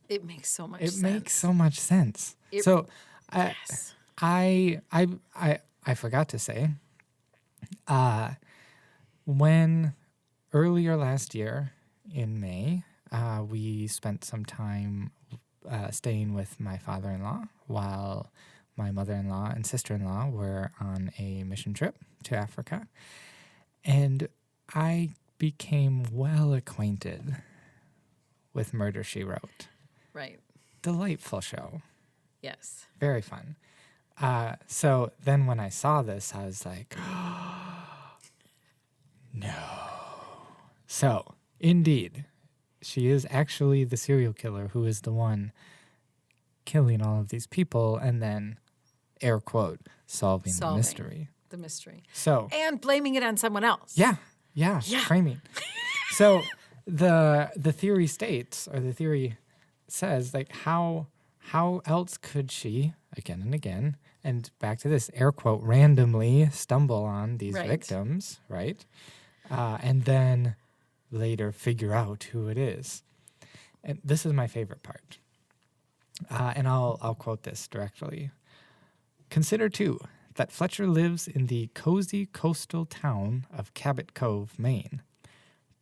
It makes so much It sense. makes so much sense. So Yes. I forgot to say, when earlier last year in May, we spent some time staying with my father-in-law while my mother-in-law and sister-in-law were on a mission trip to Africa. And I became well acquainted with Murder, She Wrote. Right. Delightful show. Yes. Very fun. So then when I saw this, I was like, no. So, indeed, she is actually the serial killer who is the one killing all of these people and then, air quote, solving the mystery. The mystery. So, And blaming it on someone else. yeah, framing. So the theory states, or the theory says, like, how else could she, again and again, and back to this, air quote, randomly stumble on these Right. victims, right? And then later figure out who it is. And this is my favorite part. And I'll quote this directly. Consider, too, that Fletcher lives in the cozy coastal town of Cabot Cove, Maine.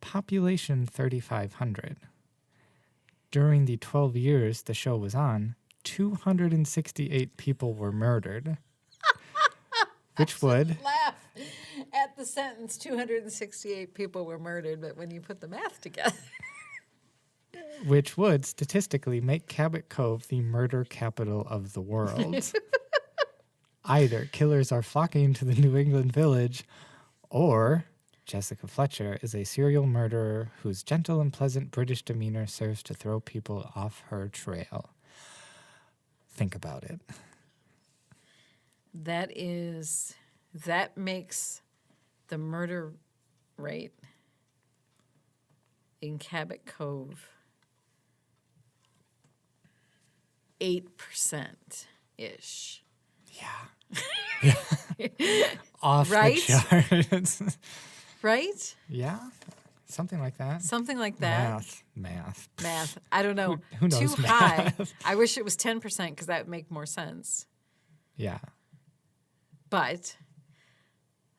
Population 3,500. During the 12 years the show was on, 268 people were murdered, which would... Laugh at the sentence 268 people were murdered, but when you put the math together. Which would statistically make Cabot Cove the murder capital of the world. Either killers are flocking to the New England village, or Jessica Fletcher is a serial murderer whose gentle and pleasant British demeanor serves to throw people off her trail. Think about it. That makes the murder rate in Cabot Cove 8%-ish. Yeah. Off Right? the charts. Right? Yeah. Something like that. Something like that. Math. I don't know. Who knows Too math? high. I wish it was 10% because that would make more sense. Yeah. But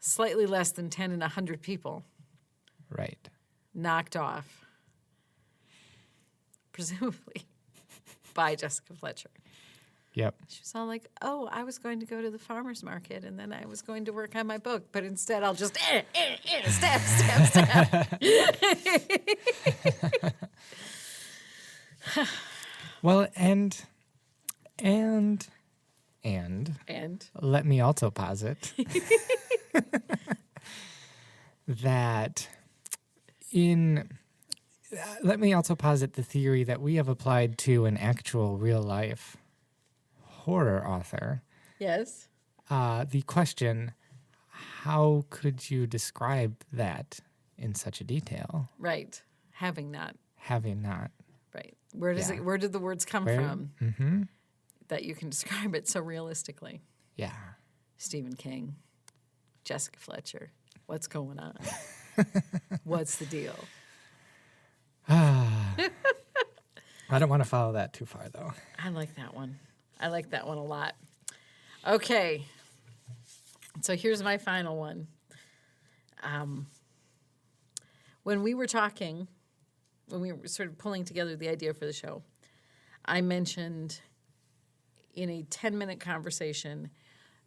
slightly less than 10 in 100 people Right. knocked off, presumably by Jessica Fletcher. Yep. She was all like, oh, I was going to go to the farmer's market and then I was going to work on my book, but instead I'll just stab. Well, and let me also posit that let me also posit the theory that we have applied to an actual real life horror author. Yes. The question, how could you describe that in such a detail? Right. Having not. Right. Where does Yeah. where did the words come from Mm-hmm. that you can describe it so realistically? Yeah. Stephen King, Jessica Fletcher. What's going on? What's the deal? I don't want to follow that too far, though. I like that one. I like that one a lot. Okay. So here's my final one. When we were talking when we were sort of pulling together the idea for the show, I mentioned in a 10-minute conversation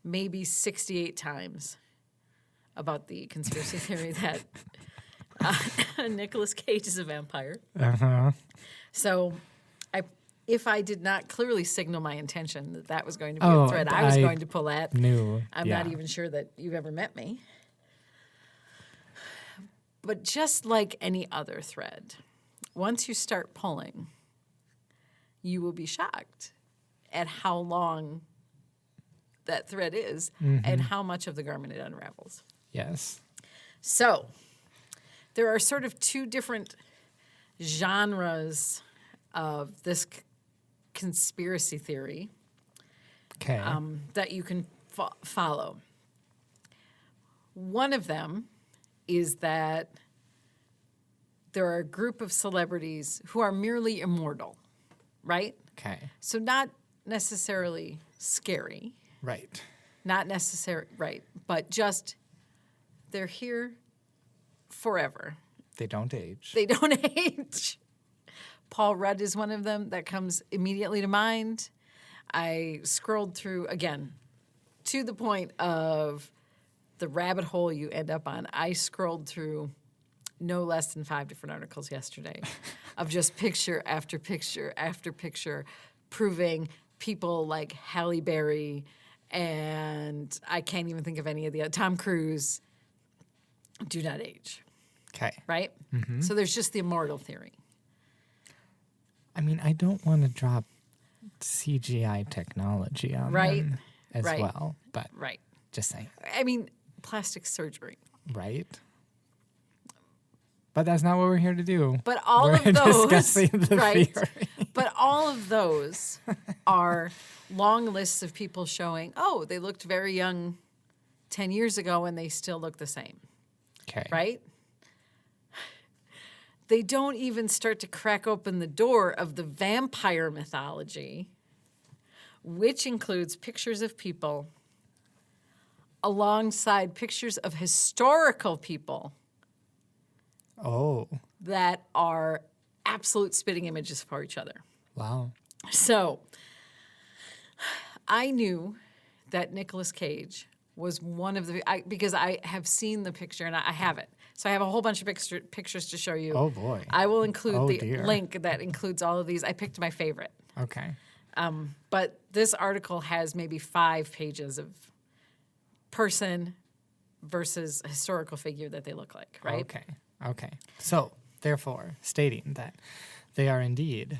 maybe 68 times about the conspiracy theory that Nicolas Cage is a vampire. Uh-huh. So if I did not clearly signal my intention that that was going to be a thread I was going to pull at, I'm not even sure that you've ever met me. But just like any other thread, once you start pulling, you will be shocked at how long that thread is and how much of the garment it unravels. Yes. So there are sort of two different genres of this conspiracy theory that you can follow. One of them is that there are a group of celebrities who are merely immortal, right? Okay. So not necessarily scary. Right. Not necessary, right, but just they're here forever. They don't age. They don't age. Paul Rudd is one of them that comes immediately to mind. I scrolled through, again, to the point of the rabbit hole you end up on. I scrolled through no less than 5 different articles yesterday of just picture after picture after picture proving people like Halle Berry and I can't even think of any of the other, Tom Cruise, do not age. Okay. Right? Mm-hmm. So there's just the immortal theory. I mean, I don't want to drop CGI technology on them as well, but just saying. I mean, plastic surgery. Right. But that's not what we're here to do. But all we're of those, discussing the theory. But all of those are long lists of people showing, oh, they looked very young 10 years ago and they still look the same. Okay. Right? They don't even start to crack open the door of the vampire mythology, which includes pictures of people alongside pictures of historical people. Oh. That are absolute spitting images for each other. Wow. So I knew that Nicolas Cage was one of the, because I have seen the picture and I have it. So I have a whole bunch of pictures to show you. Oh, boy. I will include the dear. link that includes all of these. I picked my favorite. Okay. But this article has maybe 5 pages of person versus historical figure that they look like, right? Okay. So, therefore, stating that they are indeed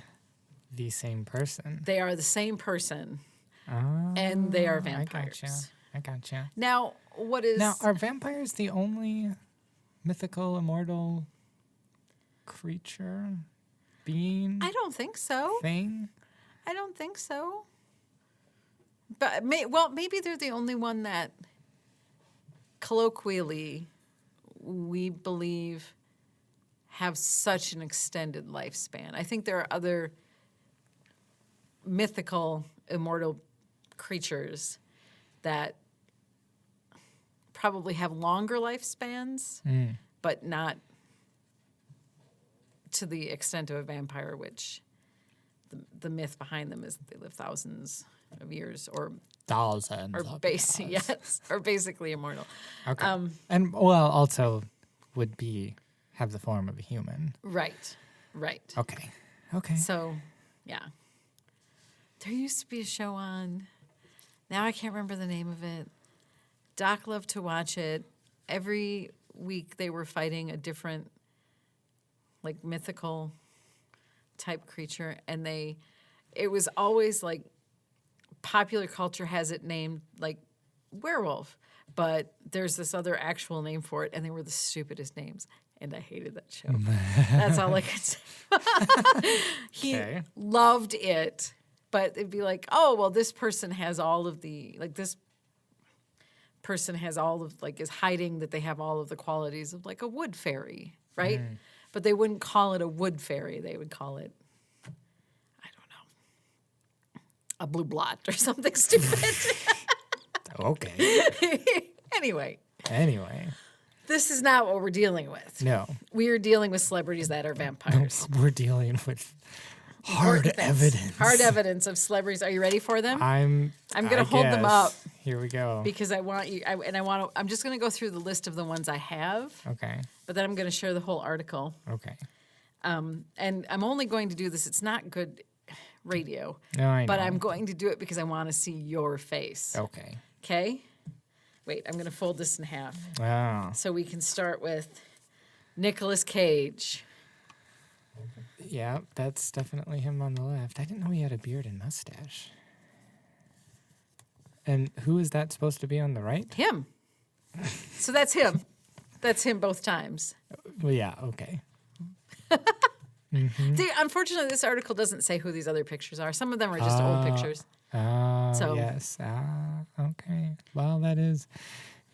the same person. They are the same person, and they are vampires. I gotcha. Now, are vampires the only mythical, immortal creature, being? I don't think so. Thing? I don't think so. But maybe they're the only one that colloquially we believe have such an extended lifespan. I think there are other mythical, immortal creatures that probably have longer lifespans, but not to the extent of a vampire, which the myth behind them is they live thousands of years or basically immortal. Okay. And also would have the form of a human. Right. Okay. So, yeah. There used to be a show on, now I can't remember the name of it. Doc loved to watch it. Every week they were fighting a different, like, mythical type creature, and it was always like popular culture has it named like werewolf, but there's this other actual name for it, and they were the stupidest names, and I hated that show. That's all I could say. He loved it, but it'd be like, oh, well, this person has all of the, like, this person has all of, like, is hiding that they have all of the qualities of, like, a wood fairy, right? But they wouldn't call it a wood fairy. They would call it, I don't know, a blue blot or something stupid. Okay. Anyway. This is not what we're dealing with. No. We are dealing with celebrities that are vampires. We're dealing with hard evidence. Hard evidence of celebrities. Are you ready for them? I'm going to hold them up. Here we go. Because I want you, I'm just going to go through the list of the ones I have. Okay. But then I'm going to share the whole article. Okay. And I'm only going to do this. It's not good radio. No, I know. But I'm going to do it because I want to see your face. Okay. Okay? Wait, I'm going to fold this in half. Wow. So we can start with Nicolas Cage. Yeah, that's definitely him on the left. I didn't know he had a beard and mustache. And who is that supposed to be on the right? Him. So that's him. That's him both times. Well, yeah, okay. Unfortunately, this article doesn't say who these other pictures are. Some of them are just old pictures. Oh, yes. Okay. Well, that is,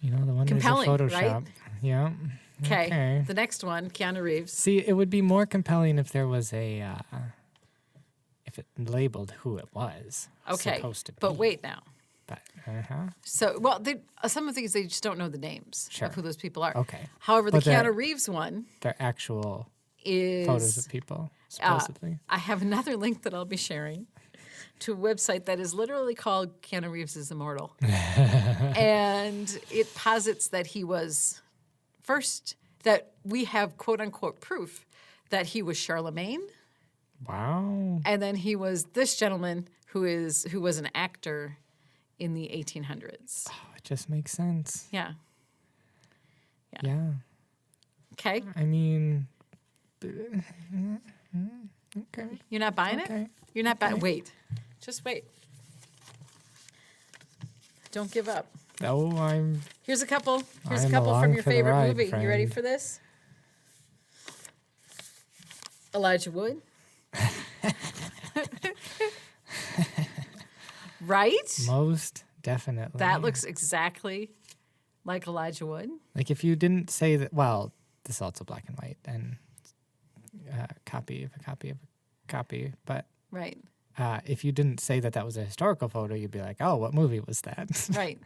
the wonders of Compelling, Photoshop. right? Yeah. Okay. The next one, Keanu Reeves. See, it would be more compelling if there was if it labeled who it was. Okay. Supposed to be. But wait now. But, So, some of these, they just don't know the names Sure. of who those people are. Okay. However, But the they're- Keanu Reeves one they're actual is... photos of people, supposedly. I have another link that I'll be sharing to a website that is literally called Keanu Reeves is Immortal. And it posits that he was first, that we have quote-unquote proof that he was Charlemagne, Wow. and then he was this gentleman who was an actor in the 1800s. Oh, it just makes sense. Yeah. Yeah. Okay. I mean, okay. You're not buying Okay. it? You're not buying. Wait. Just wait. Don't give up. No, I'm. Here's a couple. Here's a I'm couple along from your for the favorite ride, movie. You ready friend. for this? Elijah Wood. Right? Most definitely. That looks exactly like Elijah Wood. Like if you didn't say that. Well, this is also black and white and copy of a copy of a copy. But Right. if you didn't say that was a historical photo, you'd be like, "Oh, what movie was that?" Right.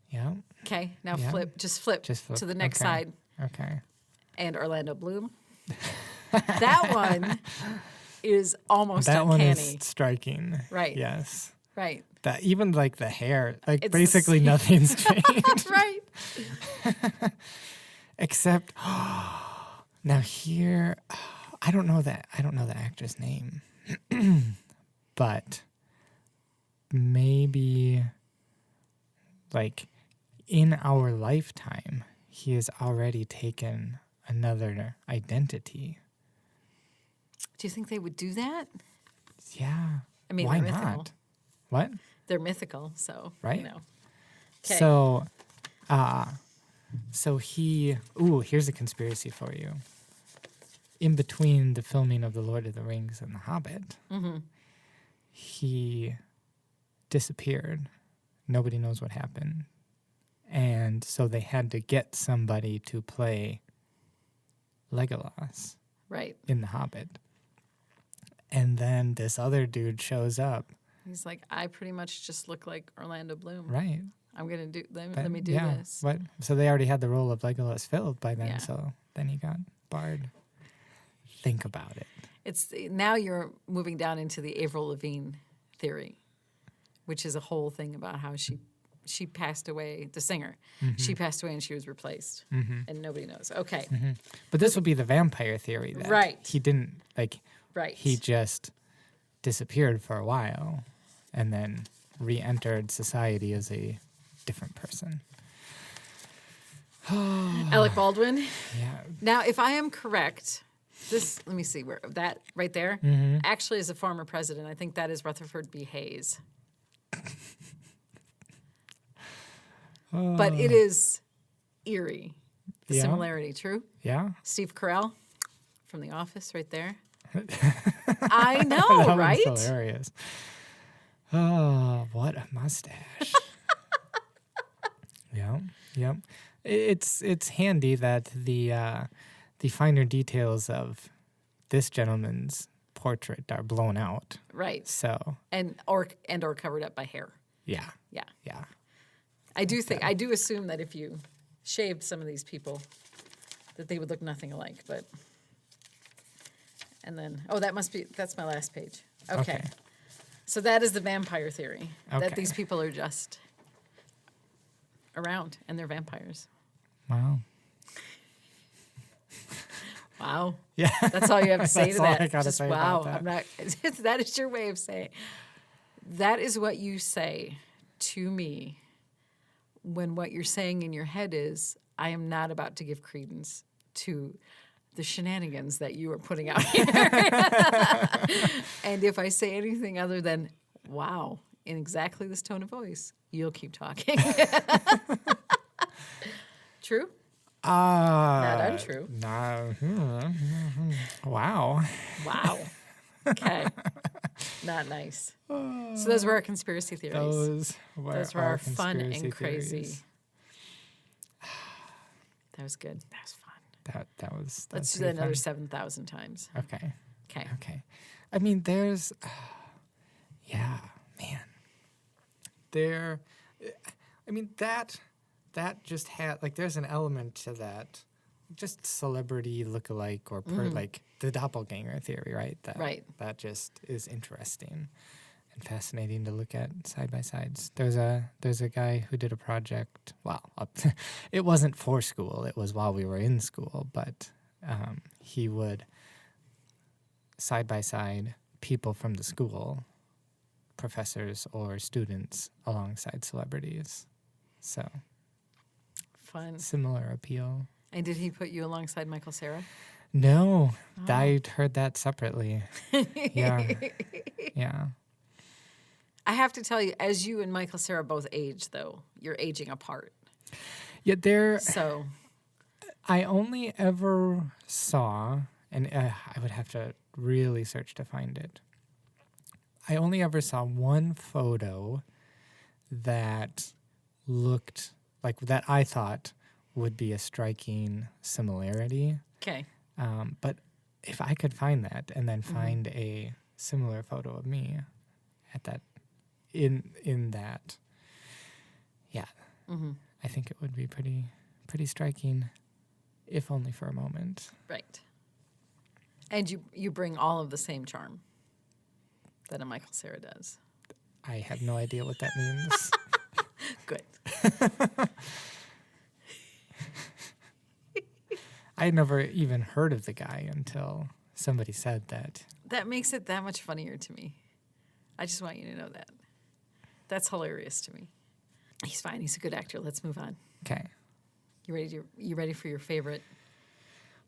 Yeah. Okay. Now Yeah. flip. Just flip to the next Okay. side. Okay. And Orlando Bloom. That one is almost That one uncanny. is striking. Right. Yes. Right. That even like the hair, like It's the basically same. nothing's changed. Right. Except now here, I don't know the actor's name, but maybe like in our lifetime, he has already taken another identity. Do you think they would do that? Yeah. I mean, why they're mythical. not? What? They're mythical, so Right. you know. 'Kay. So here's a conspiracy for you. In between the filming of The Lord of the Rings and The Hobbit, he disappeared. Nobody knows what happened. And so they had to get somebody to play Legolas Right. in The Hobbit. And then this other dude shows up. He's like, I pretty much just look like Orlando Bloom. Right. I'm gonna do. Let But me do yeah, this. What? So they already had the role of Legolas filled by then. Yeah. So then he got barred. Think about it. It's now you're moving down into the Avril Lavigne theory, which is a whole thing about how she passed away. The singer, she passed away and she was replaced, and nobody knows. Okay, But this would be the vampire theory. That Right. He didn't like. right. He just disappeared for a while, and then re-entered society as a different person. Alec Baldwin. Yeah. Now, if I am correct, let me see where that right there actually is a former president. I think that is Rutherford B. Hayes. But it is eerie. The Yeah. similarity, true? Yeah. Steve Carell from The Office, right there. I know, That one's right? hilarious. Oh, what a mustache. Yeah. Yep. It's handy that the finer details of this gentleman's portrait are blown out. Right, So and or covered up by hair. yeah. Yeah, Yeah. I do assume that if you shaved some of these people that they would look nothing alike, but. And then, that's my last page. Okay. So that is the vampire theory, that these people are just around and they're vampires. Wow. Wow. Yeah. That's all you have to say to that. I gotta Just say wow. about that. That is your way of saying. That is what you say to me when what you're saying in your head is, I am not about to give credence to the shenanigans that you are putting out here. And if I say anything other than, wow, in exactly this tone of voice, you'll keep talking. True? Not untrue. No. Wow. Wow. Okay. Not nice. So those were our conspiracy theories. Those were our fun and conspiracy crazy. theories. That was good. That was fun. That was. Let's do pretty that another fun. 7,000 times. Okay. Okay. Okay. I mean, there's. Yeah, man. There. I mean, that just had, like, there's an element to that. Just celebrity lookalike or like the doppelganger theory, right? Right. That just is interesting and fascinating to look at side by sides. There's a guy who did a project. Well, it wasn't for school. It was while we were in school, but he would side by side people from the school, professors or students, alongside celebrities. So Fun. similar appeal. And did he put you alongside Michael Cera? No, I heard that separately. Yeah. Yeah. I have to tell you, as you and Michael Cera both age, though, you're aging apart. Yeah, So I only ever saw, and I would have to really search to find it. I only ever saw one photo that looked like, that I thought would be a striking similarity. okay. But if I could find that and then find a similar photo of me at that, in that, yeah, I think it would be pretty striking, if only for a moment. Right. And you bring all of the same charm that a Michael Cera does. I have no idea what that means. Good. I had never even heard of the guy until somebody said that. That makes it that much funnier to me. I just want you to know that. That's hilarious to me. He's fine. He's a good actor. Let's move on. Okay. You ready for your favorite?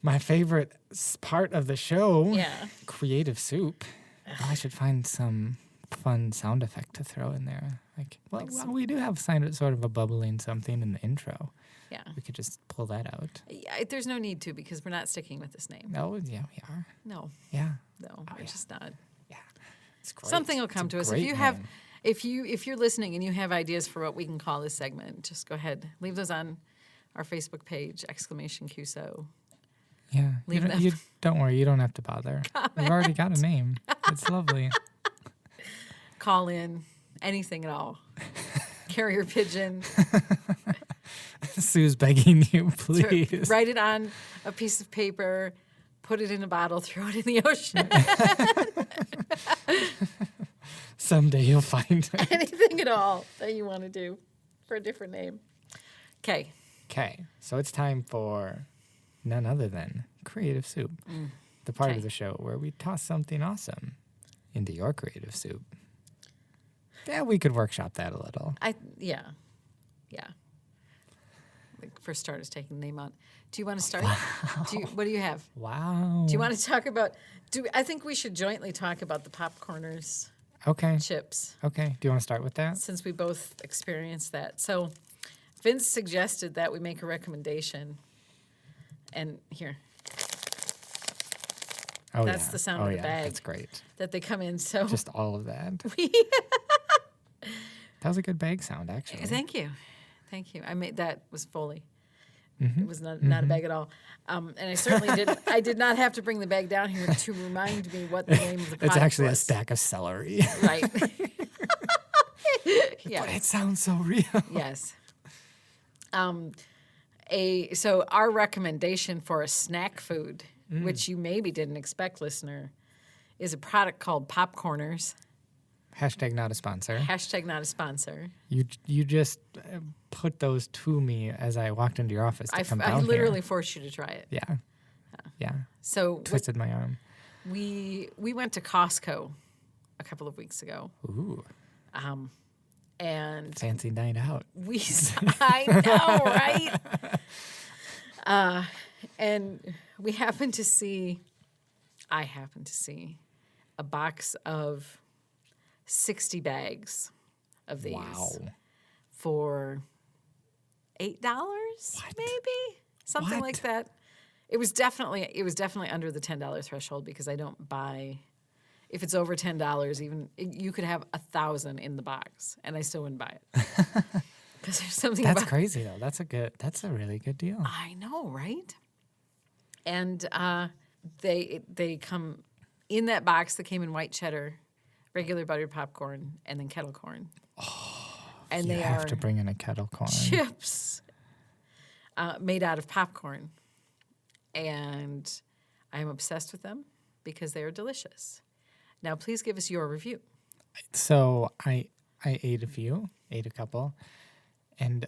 My favorite part of the show, Yeah. Creative Soup. I should find some fun sound effect to throw in there. We do have sort of a bubbling something in the intro. Yeah. We could just pull that out. Yeah, there's no need to, because we're not sticking with this name. Oh, yeah, we are. No, Yeah. we're just not. Yeah. It's great. Something will come to us. If you have, if you're listening and you have ideas for what we can call this segment, just go ahead, leave those on our Facebook page, !QSO. Yeah. Leave You don't worry. You don't have to bother. We've already got a name. It's lovely. Call in, anything at all. Carrier pigeon. Sue's begging you, please. Write it on a piece of paper, put it in a bottle, throw it in the ocean. Someday you'll find it. Anything at all that you want to do for a different name. Okay. Okay. So it's time for none other than Creative Soup, the part of the show where we toss something awesome into your creative soup. Yeah, we could workshop that a little. Yeah. Like, for starters, taking the name out. Do you want to start? Wow. What do you have? Wow. Do you want to talk about? I think we should jointly talk about the Popcorners Okay. chips, Okay. Do you want to start with that? since we both experienced that. So, Vince suggested that we make a recommendation, and here. Oh, That's yeah. the sound of the bag. That's great. That they come in. So Just all of that. That was a good bag sound, actually. Thank you. I made that was Foley. Mm-hmm. It was not a bag at all. And I certainly didn't. I did not have to bring the bag down here to remind me what the name of the product It's actually was. a stack of celery. Right. Yeah. But it sounds so real. Yes. So our recommendation for a snack food, which you maybe didn't expect, listener, is a product called Popcorners. Hashtag not a sponsor. Hashtag not a sponsor. You just put those to me as I walked into your office to come down I literally here. forced you to try it. Yeah. So Twisted my arm. we went to Costco a couple of weeks ago, Ooh, and fancy night out. I know, right? And I happened to see a box of 60 bags of these Wow. for $8, maybe something like that. It was definitely under the $10 threshold because I don't buy. If it's over $10, you could have 1,000 in the box, and I still wouldn't buy it. Because there's something That's about crazy though. That's a really good deal. I know, right? And they come in that box that came in white cheddar, regular buttered popcorn, and then kettle corn. And You they have are to bring in a kettle corn. chips made out of popcorn. And I am obsessed with them because they are delicious. Now, please give us your review. So I ate a couple, and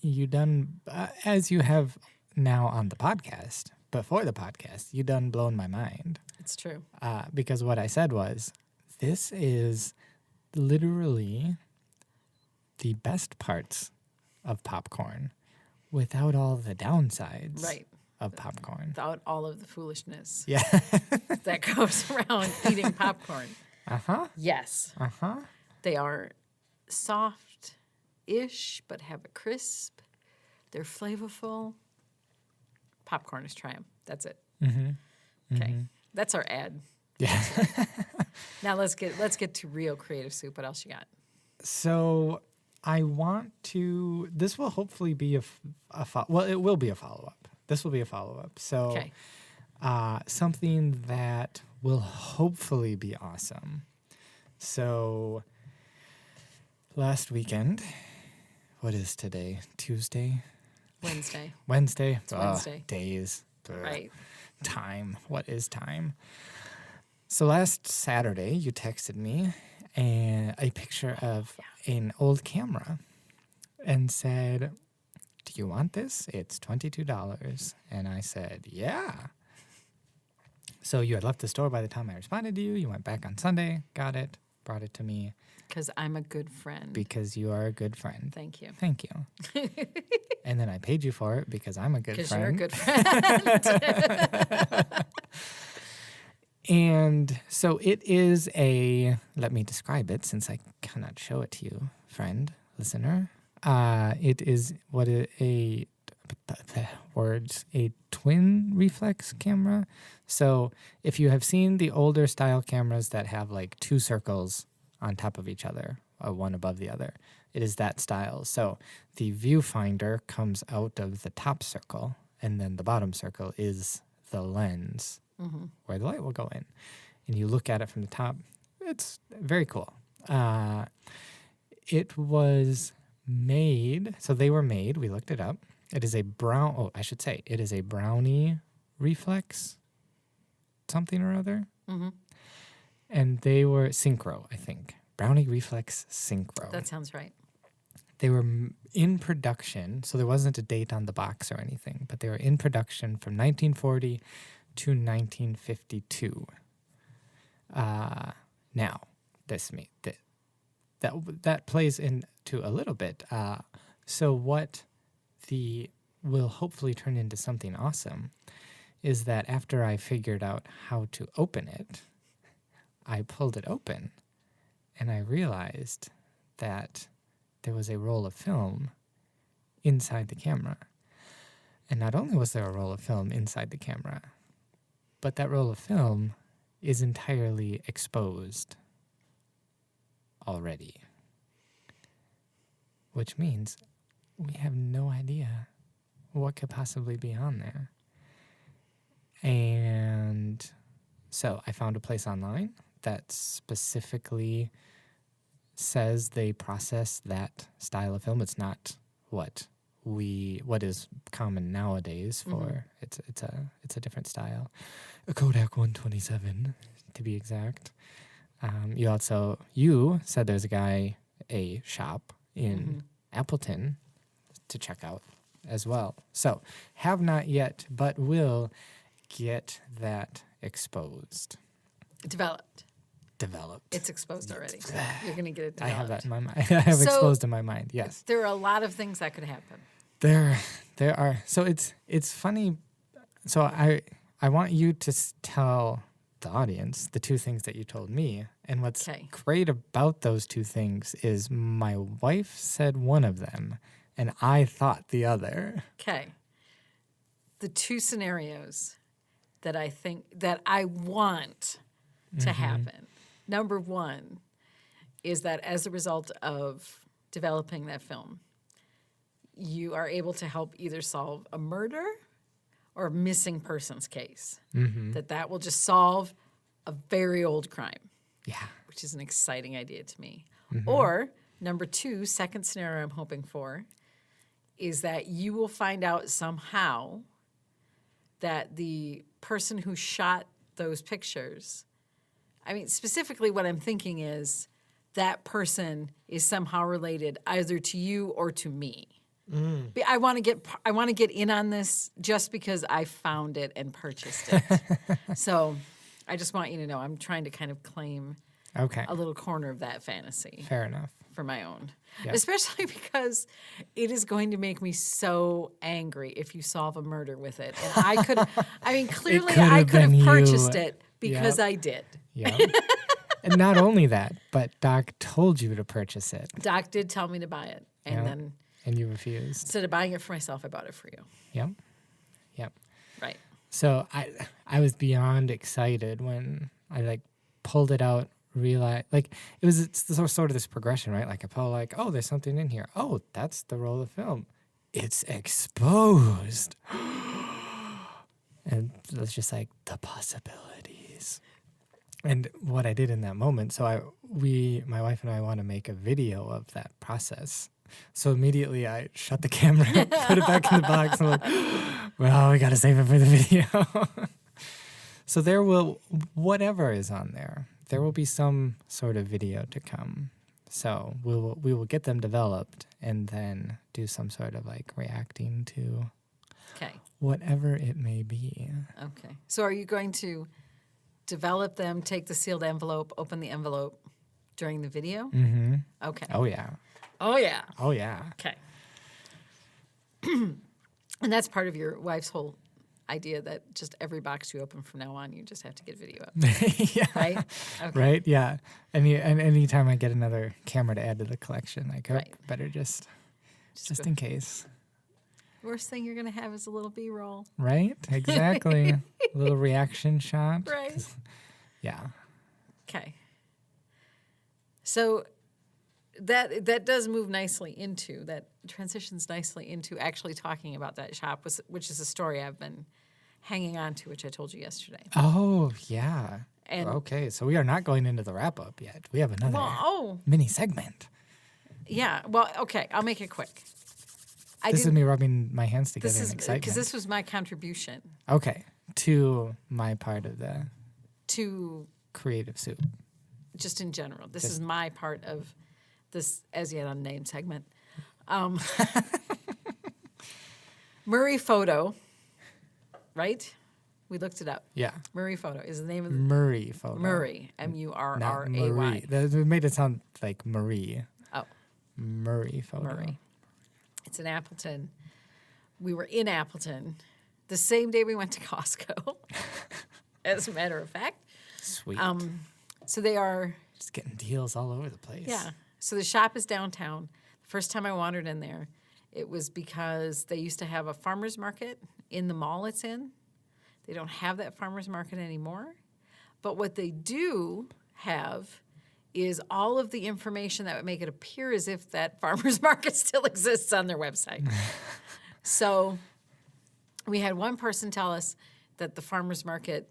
you done as you have now on the podcast. Before the podcast, you done blown my mind. It's true. Because what I said was, this is literally the best parts of popcorn without all the downsides Right. of popcorn. Without all of the foolishness Yeah. that goes around eating popcorn. Uh-huh. Yes. Uh-huh. They are soft-ish, but have a crisp. They're flavorful. Popcorners, try them. That's it. Mm-hmm. Okay. That's our ad. Yeah. Now let's get to real creative soup. What else you got? So I want to, this will hopefully be it will be a follow-up. This will be a follow-up. So Okay. something that will hopefully be awesome. So last weekend, what is today? Tuesday? Wednesday. Wednesday? It's Wednesday. Days. Right. Time. What is time? So last Saturday, you texted me a picture of an old camera and said, "Do you want this? It's $22." And I said, "Yeah." So you had left the store by the time I responded to you. You went back on Sunday, got it, brought it to me. Because I'm a good friend. Because you are a good friend. Thank you. Thank you. And then I paid you for it because I'm a good friend. Because you're a good friend. And so it is let me describe it since I cannot show it to you, friend, listener. It is a twin reflex camera. So if you have seen the older style cameras that have like two circles on top of each other, one above the other, it is that style. So the viewfinder comes out of the top circle, and then the bottom circle is the lens where the light will go in. And you look at it from the top. It's very cool. It was made, so they were made, we looked it up. It is a it is a Brownie reflex something or other. Mm-hmm. And they were Synchro, I think. Brownie reflex Synchro. That sounds right. They were in production, so there wasn't a date on the box or anything, but they were in production from 1940 to 1952. Now, that plays into a little bit. So what will hopefully turn into something awesome is that after I figured out how to open it, I pulled it open and I realized that there was a roll of film inside the camera. And not only was there a roll of film inside the camera, but that roll of film is entirely exposed already. Which means we have no idea what could possibly be on there. And so I found a place online that specifically says they process that style of film. It's not what what is common nowadays for it's a different style. A Kodak 127 to be exact. You said there's a shop in Appleton to check out as well. So have not yet, but will get that exposed. Developed. Developed. It's exposed already. You're going to get it developed. I have that in my mind. I have exposed in my mind. Yes. There are a lot of things that could happen. There are. So it's funny. So I want you to tell the audience the two things that you told me. And what's great about those two things is my wife said one of them and I thought the other. Okay. The two scenarios that I think that I want to happen. Number one is that as a result of developing that film, you are able to help either solve a murder or a missing persons case. That will just solve a very old crime. Yeah. Which is an exciting idea to me. Or number two, second scenario I'm hoping for, is that you will find out somehow that the person who shot those pictures, I mean, specifically what I'm thinking is that person is somehow related either to you or to me. I want to get in on this just because I found it and purchased it. So I just want you to know I'm trying to kind of claim a little corner of that fantasy. Fair enough. For my own. Yep. Especially because it is going to make me so angry if you solve a murder with it. And clearly I could have purchased it because I did. Yeah. And not only that, but Doc told you to purchase it. Doc did tell me to buy it. And and you refused. Instead of buying it for myself, I bought it for you. Yep. Right. So I was beyond excited when I pulled it out, realized it's sort of this progression, right? Like I pull oh, there's something in here. Oh, that's the roll of film. It's exposed. And it's just the possibilities. And what I did in that moment, so my wife and I want to make a video of that process. So immediately I shut the camera, put it back in the box. I'm well, we got to save it for the video. So whatever is on there will be some sort of video to come. So we will get them developed and then do some sort of reacting to whatever it may be. Okay. So are you going to develop them, take the sealed envelope, open the envelope during the video? Mm-hmm. Okay. Oh, yeah. Oh, yeah. Oh, yeah. Okay. And that's part of your wife's whole idea that just every box you open from now on, you just have to get video of. Yeah. Right? Okay. Right, yeah. And anytime I get another camera to add to the collection, better just in case. Worst thing you're going to have is a little B-roll. Right? Exactly. A little reaction shot. Right. Yeah. Okay. So that does move nicely into, that transitions nicely into actually talking about that shop, which is a story I've been hanging on to, which I told you yesterday. Oh, yeah. And okay, so we are not going into the wrap-up yet. We have another mini segment. Yeah, well, okay, I'll make it quick. This is me rubbing my hands together in excitement. Because this was my contribution. Okay, to my part of the creative soup. Just in general. This is my part of this as yet unnamed segment. Murray Photo, right? We looked it up. Yeah. Murray Photo is the name of the... Murray Photo. Murray, M-U-R-R-A-Y. Not Marie. That made it sound like Marie. Oh. Murray Photo. Murray. It's in Appleton. We were in Appleton the same day we went to Costco, as a matter of fact. Sweet. So they are... Just getting deals all over the place. Yeah. So the shop is downtown. The first time I wandered in there, it was because they used to have a farmer's market in the mall it's in. They don't have that farmer's market anymore. But what they do have is all of the information that would make it appear as if that farmer's market still exists on their website. So we had one person tell us that the farmer's market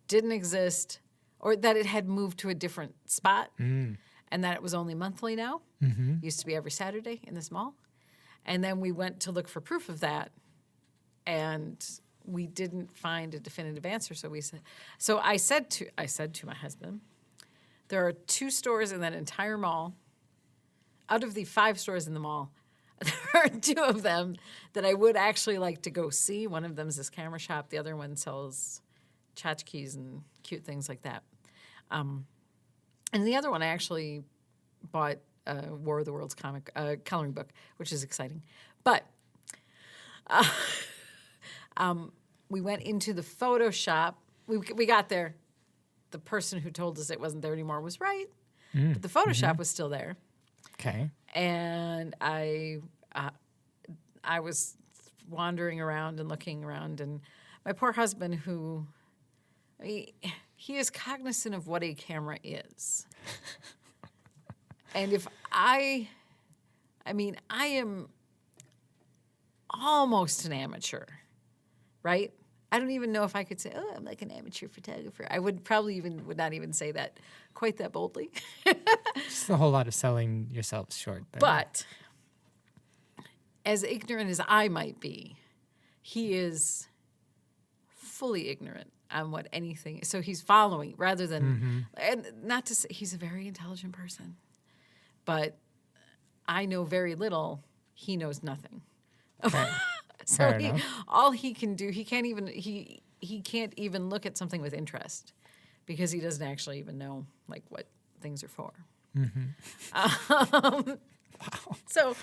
didn't exist, or that it had moved to a different spot, and that it was only monthly now. Used to be every Saturday in this mall. And then we went to look for proof of that, and we didn't find a definitive answer. So I said to my husband, there are 2 stores in that entire mall. Out of the 5 stores in the mall, there are 2 of them that I would actually like to go see. One of them is this camera shop. The other one sells tchotchkes and cute things like that. And the other one I actually bought War of the Worlds comic coloring book, which is exciting. But we went into the photo shop. We got there. The person who told us it wasn't there anymore was right, but the photo shop was still there. Okay. And I was wandering around and looking around, and my poor husband, who he is cognizant of what a camera is. And if I am almost an amateur, right? I don't even know if I could say, oh, I'm like an amateur photographer. I would not even say that quite that boldly. Just a whole lot of selling yourselves short there. But as ignorant as I might be, he is fully ignorant on what anything. So he's following rather than, and not to say he's a very intelligent person, but I know very little. He knows nothing. Okay. So all he can do, he can't even look at something with interest because he doesn't actually even know like what things are for. Wow. So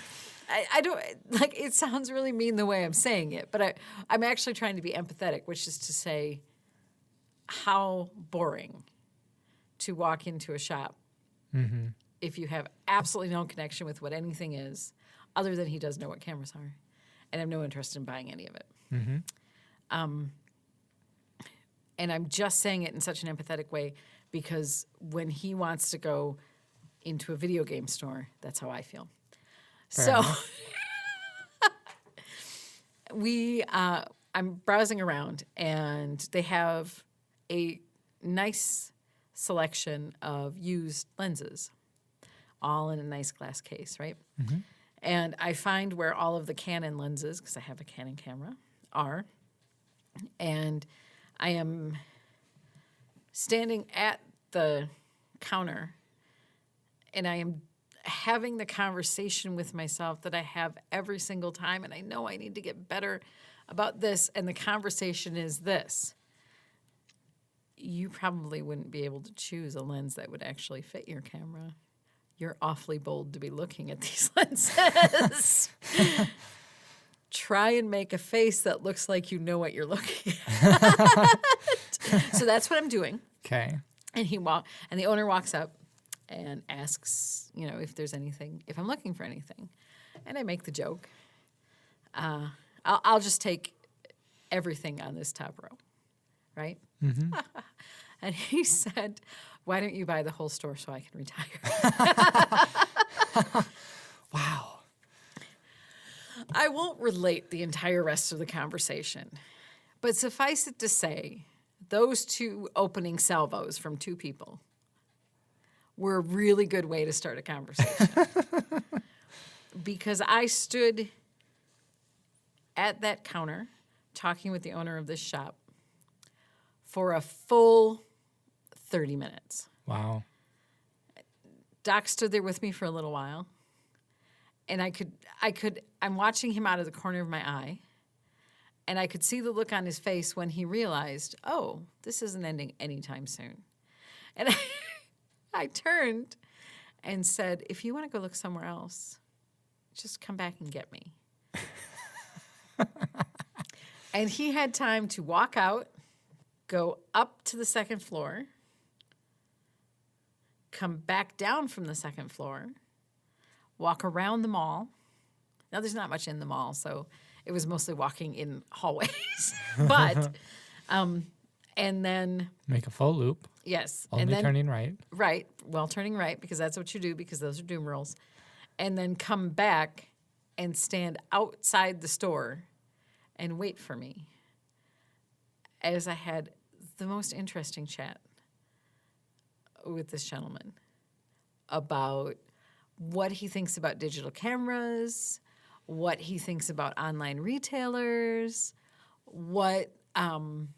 I don't like. It sounds really mean the way I'm saying it, but I'm actually trying to be empathetic, which is to say, how boring to walk into a shop if you have absolutely no connection with what anything is, other than he does know what cameras are. And I have no interest in buying any of it. And I'm just saying it in such an empathetic way because when he wants to go into a video game store, that's how I feel. Fair I'm browsing around, and they have a nice selection of used lenses, all in a nice glass case, right? And I find where all of the Canon lenses, because I have a Canon camera, are. And I am standing at the counter, and I am having the conversation with myself that I have every single time, and I know I need to get better about this. And the conversation is this: you probably wouldn't be able to choose a lens that would actually fit your camera. You're awfully bold to be looking at these lenses. Try and make a face that looks like you know what you're looking at. So that's what I'm doing. Okay. And the owner walks up and asks, if there's anything, if I'm looking for anything. And I make the joke. I'll just take everything on this top row, right? And he said, why don't you buy the whole store so I can retire? Wow. I won't relate the entire rest of the conversation, but suffice it to say, those 2 opening salvos from 2 people were a really good way to start a conversation. Because I stood at that counter talking with the owner of this shop for a full 30 minutes. Wow. Doc stood there with me for a little while, and I'm watching him out of the corner of my eye, and I could see the look on his face when he realized, oh, this isn't ending anytime soon. And I turned and said, if you want to go look somewhere else, just come back and get me. And he had time to walk out, go up to the 2nd floor, come back down from the 2nd floor, walk around the mall. Now, there's not much in the mall, so it was mostly walking in hallways. But, and then... Make a full loop. Yes. Only and then, turning right. Right. Well, turning right, because that's what you do, because those are doom rolls. And then come back and stand outside the store and wait for me as I had the most interesting chat with this gentleman about what he thinks about digital cameras, what he thinks about online retailers, what some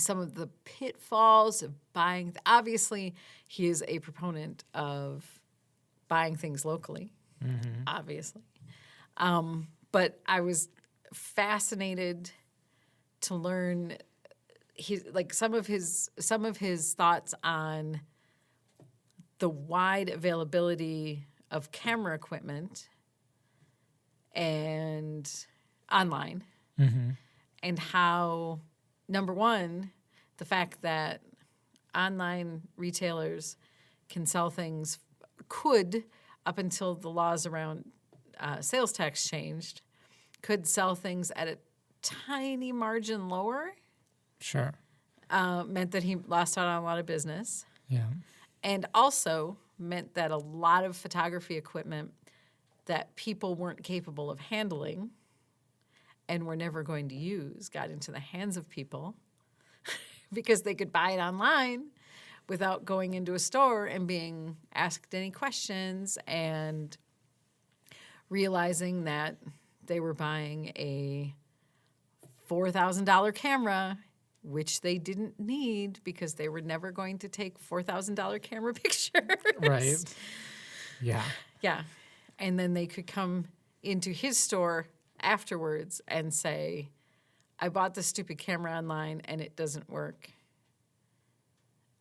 of the pitfalls of buying. Obviously, he is a proponent of buying things locally, obviously. But I was fascinated to learn some of his thoughts on the wide availability of camera equipment and online, and how, number one, the fact that online retailers can sell things, could, up until the laws around sales tax changed, could sell things at a tiny margin lower. Sure. Meant that he lost out on a lot of business. Yeah. And also meant that a lot of photography equipment that people weren't capable of handling and were never going to use got into the hands of people because they could buy it online without going into a store and being asked any questions and realizing that they were buying a $4,000 camera, which they didn't need because they were never going to take $4,000 camera pictures. Right. Yeah. Yeah. And then they could come into his store afterwards and say, I bought this stupid camera online and it doesn't work.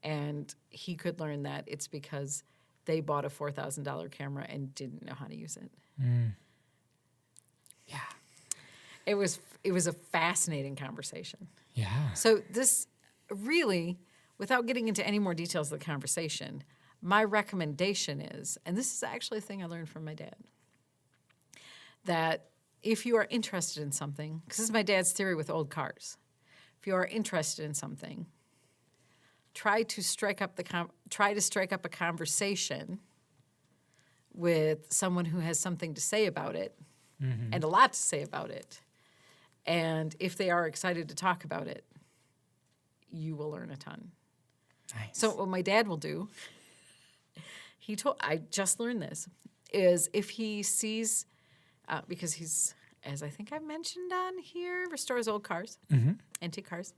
And he could learn that it's because they bought a $4,000 camera and didn't know how to use it. Yeah. It was a fascinating conversation. Yeah. So this really, without getting into any more details of the conversation, my recommendation is, and this is actually a thing I learned from my dad, that if you are interested in something, because this is my dad's theory with old cars, if you are interested in something, try to strike up a conversation with someone who has something to say about it, and a lot to say about it. And if they are excited to talk about it, you will learn a ton. Nice. So what my dad will do, I just learned this, is if he sees, because he's, as I think I've mentioned on here, restores old cars, antique cars.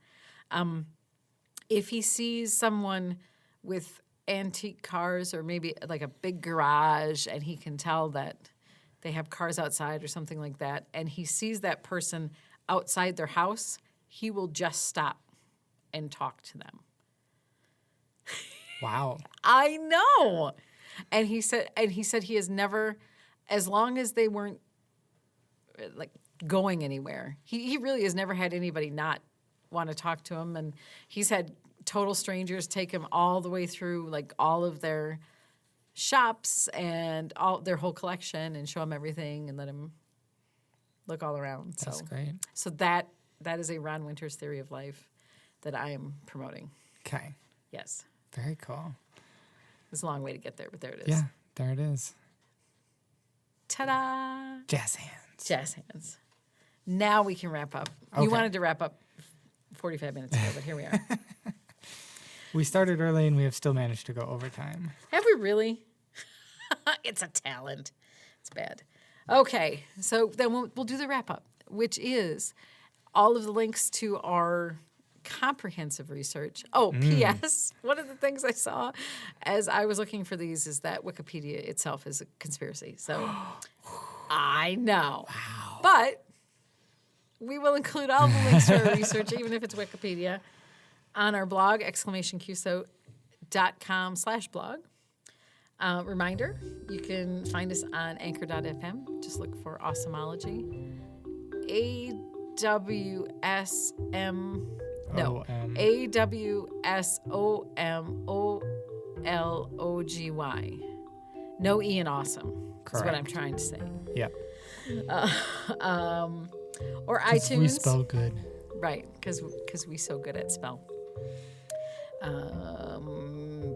If he sees someone with antique cars or maybe like a big garage and he can tell that they have cars outside or something like that, and he sees that person outside their house, he will just stop and talk to them. Wow. I know. And he said he has never, as long as they weren't like going anywhere, he really has never had anybody not want to talk to him. And he's had total strangers take him all the way through like all of their shops and all their whole collection and show him everything and let him look all around. That's great. So that is a Ron Winters theory of life that I am promoting. Okay. Yes. Very cool. It's a long way to get there, but there it is. Yeah, there it is. Ta-da! Jazz hands. Jazz hands. Now we can wrap up. Okay. You wanted to wrap up 45 minutes ago, but here we are. We started early and we have still managed to go overtime. Have we really? It's a talent. It's bad. Okay, so then we'll do the wrap up, which is all of the links to our comprehensive research. Oh, P.S. One of the things I saw as I was looking for these is that Wikipedia itself is a conspiracy. So I know. Wow. But we will include all the links to our research, even if it's Wikipedia, on our blog, exclamationqso.com/blog. Reminder, you can find us on anchor.fm. Just look for Awesomeology. AWSOMOLOGY. No E in awesome. Correct. Is what I'm trying to say. Yep. Or iTunes. We spell good. Right, because we so good at spell.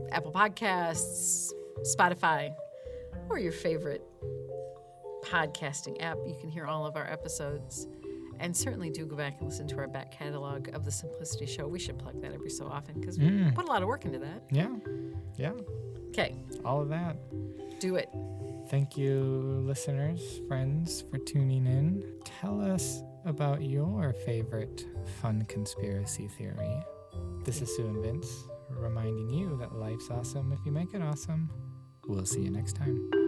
Apple Podcasts, Spotify, or your favorite podcasting app. You can hear all of our episodes. And certainly do go back and listen to our back catalog of The Simplicity Show. We should plug that every so often because we put a lot of work into that. Yeah. Yeah. Okay. All of that. Do it. Thank you, listeners, friends, for tuning in. Tell us about your favorite fun conspiracy theory. This is Sue and Vince, reminding you that life's awesome if you make it awesome. We'll see you next time.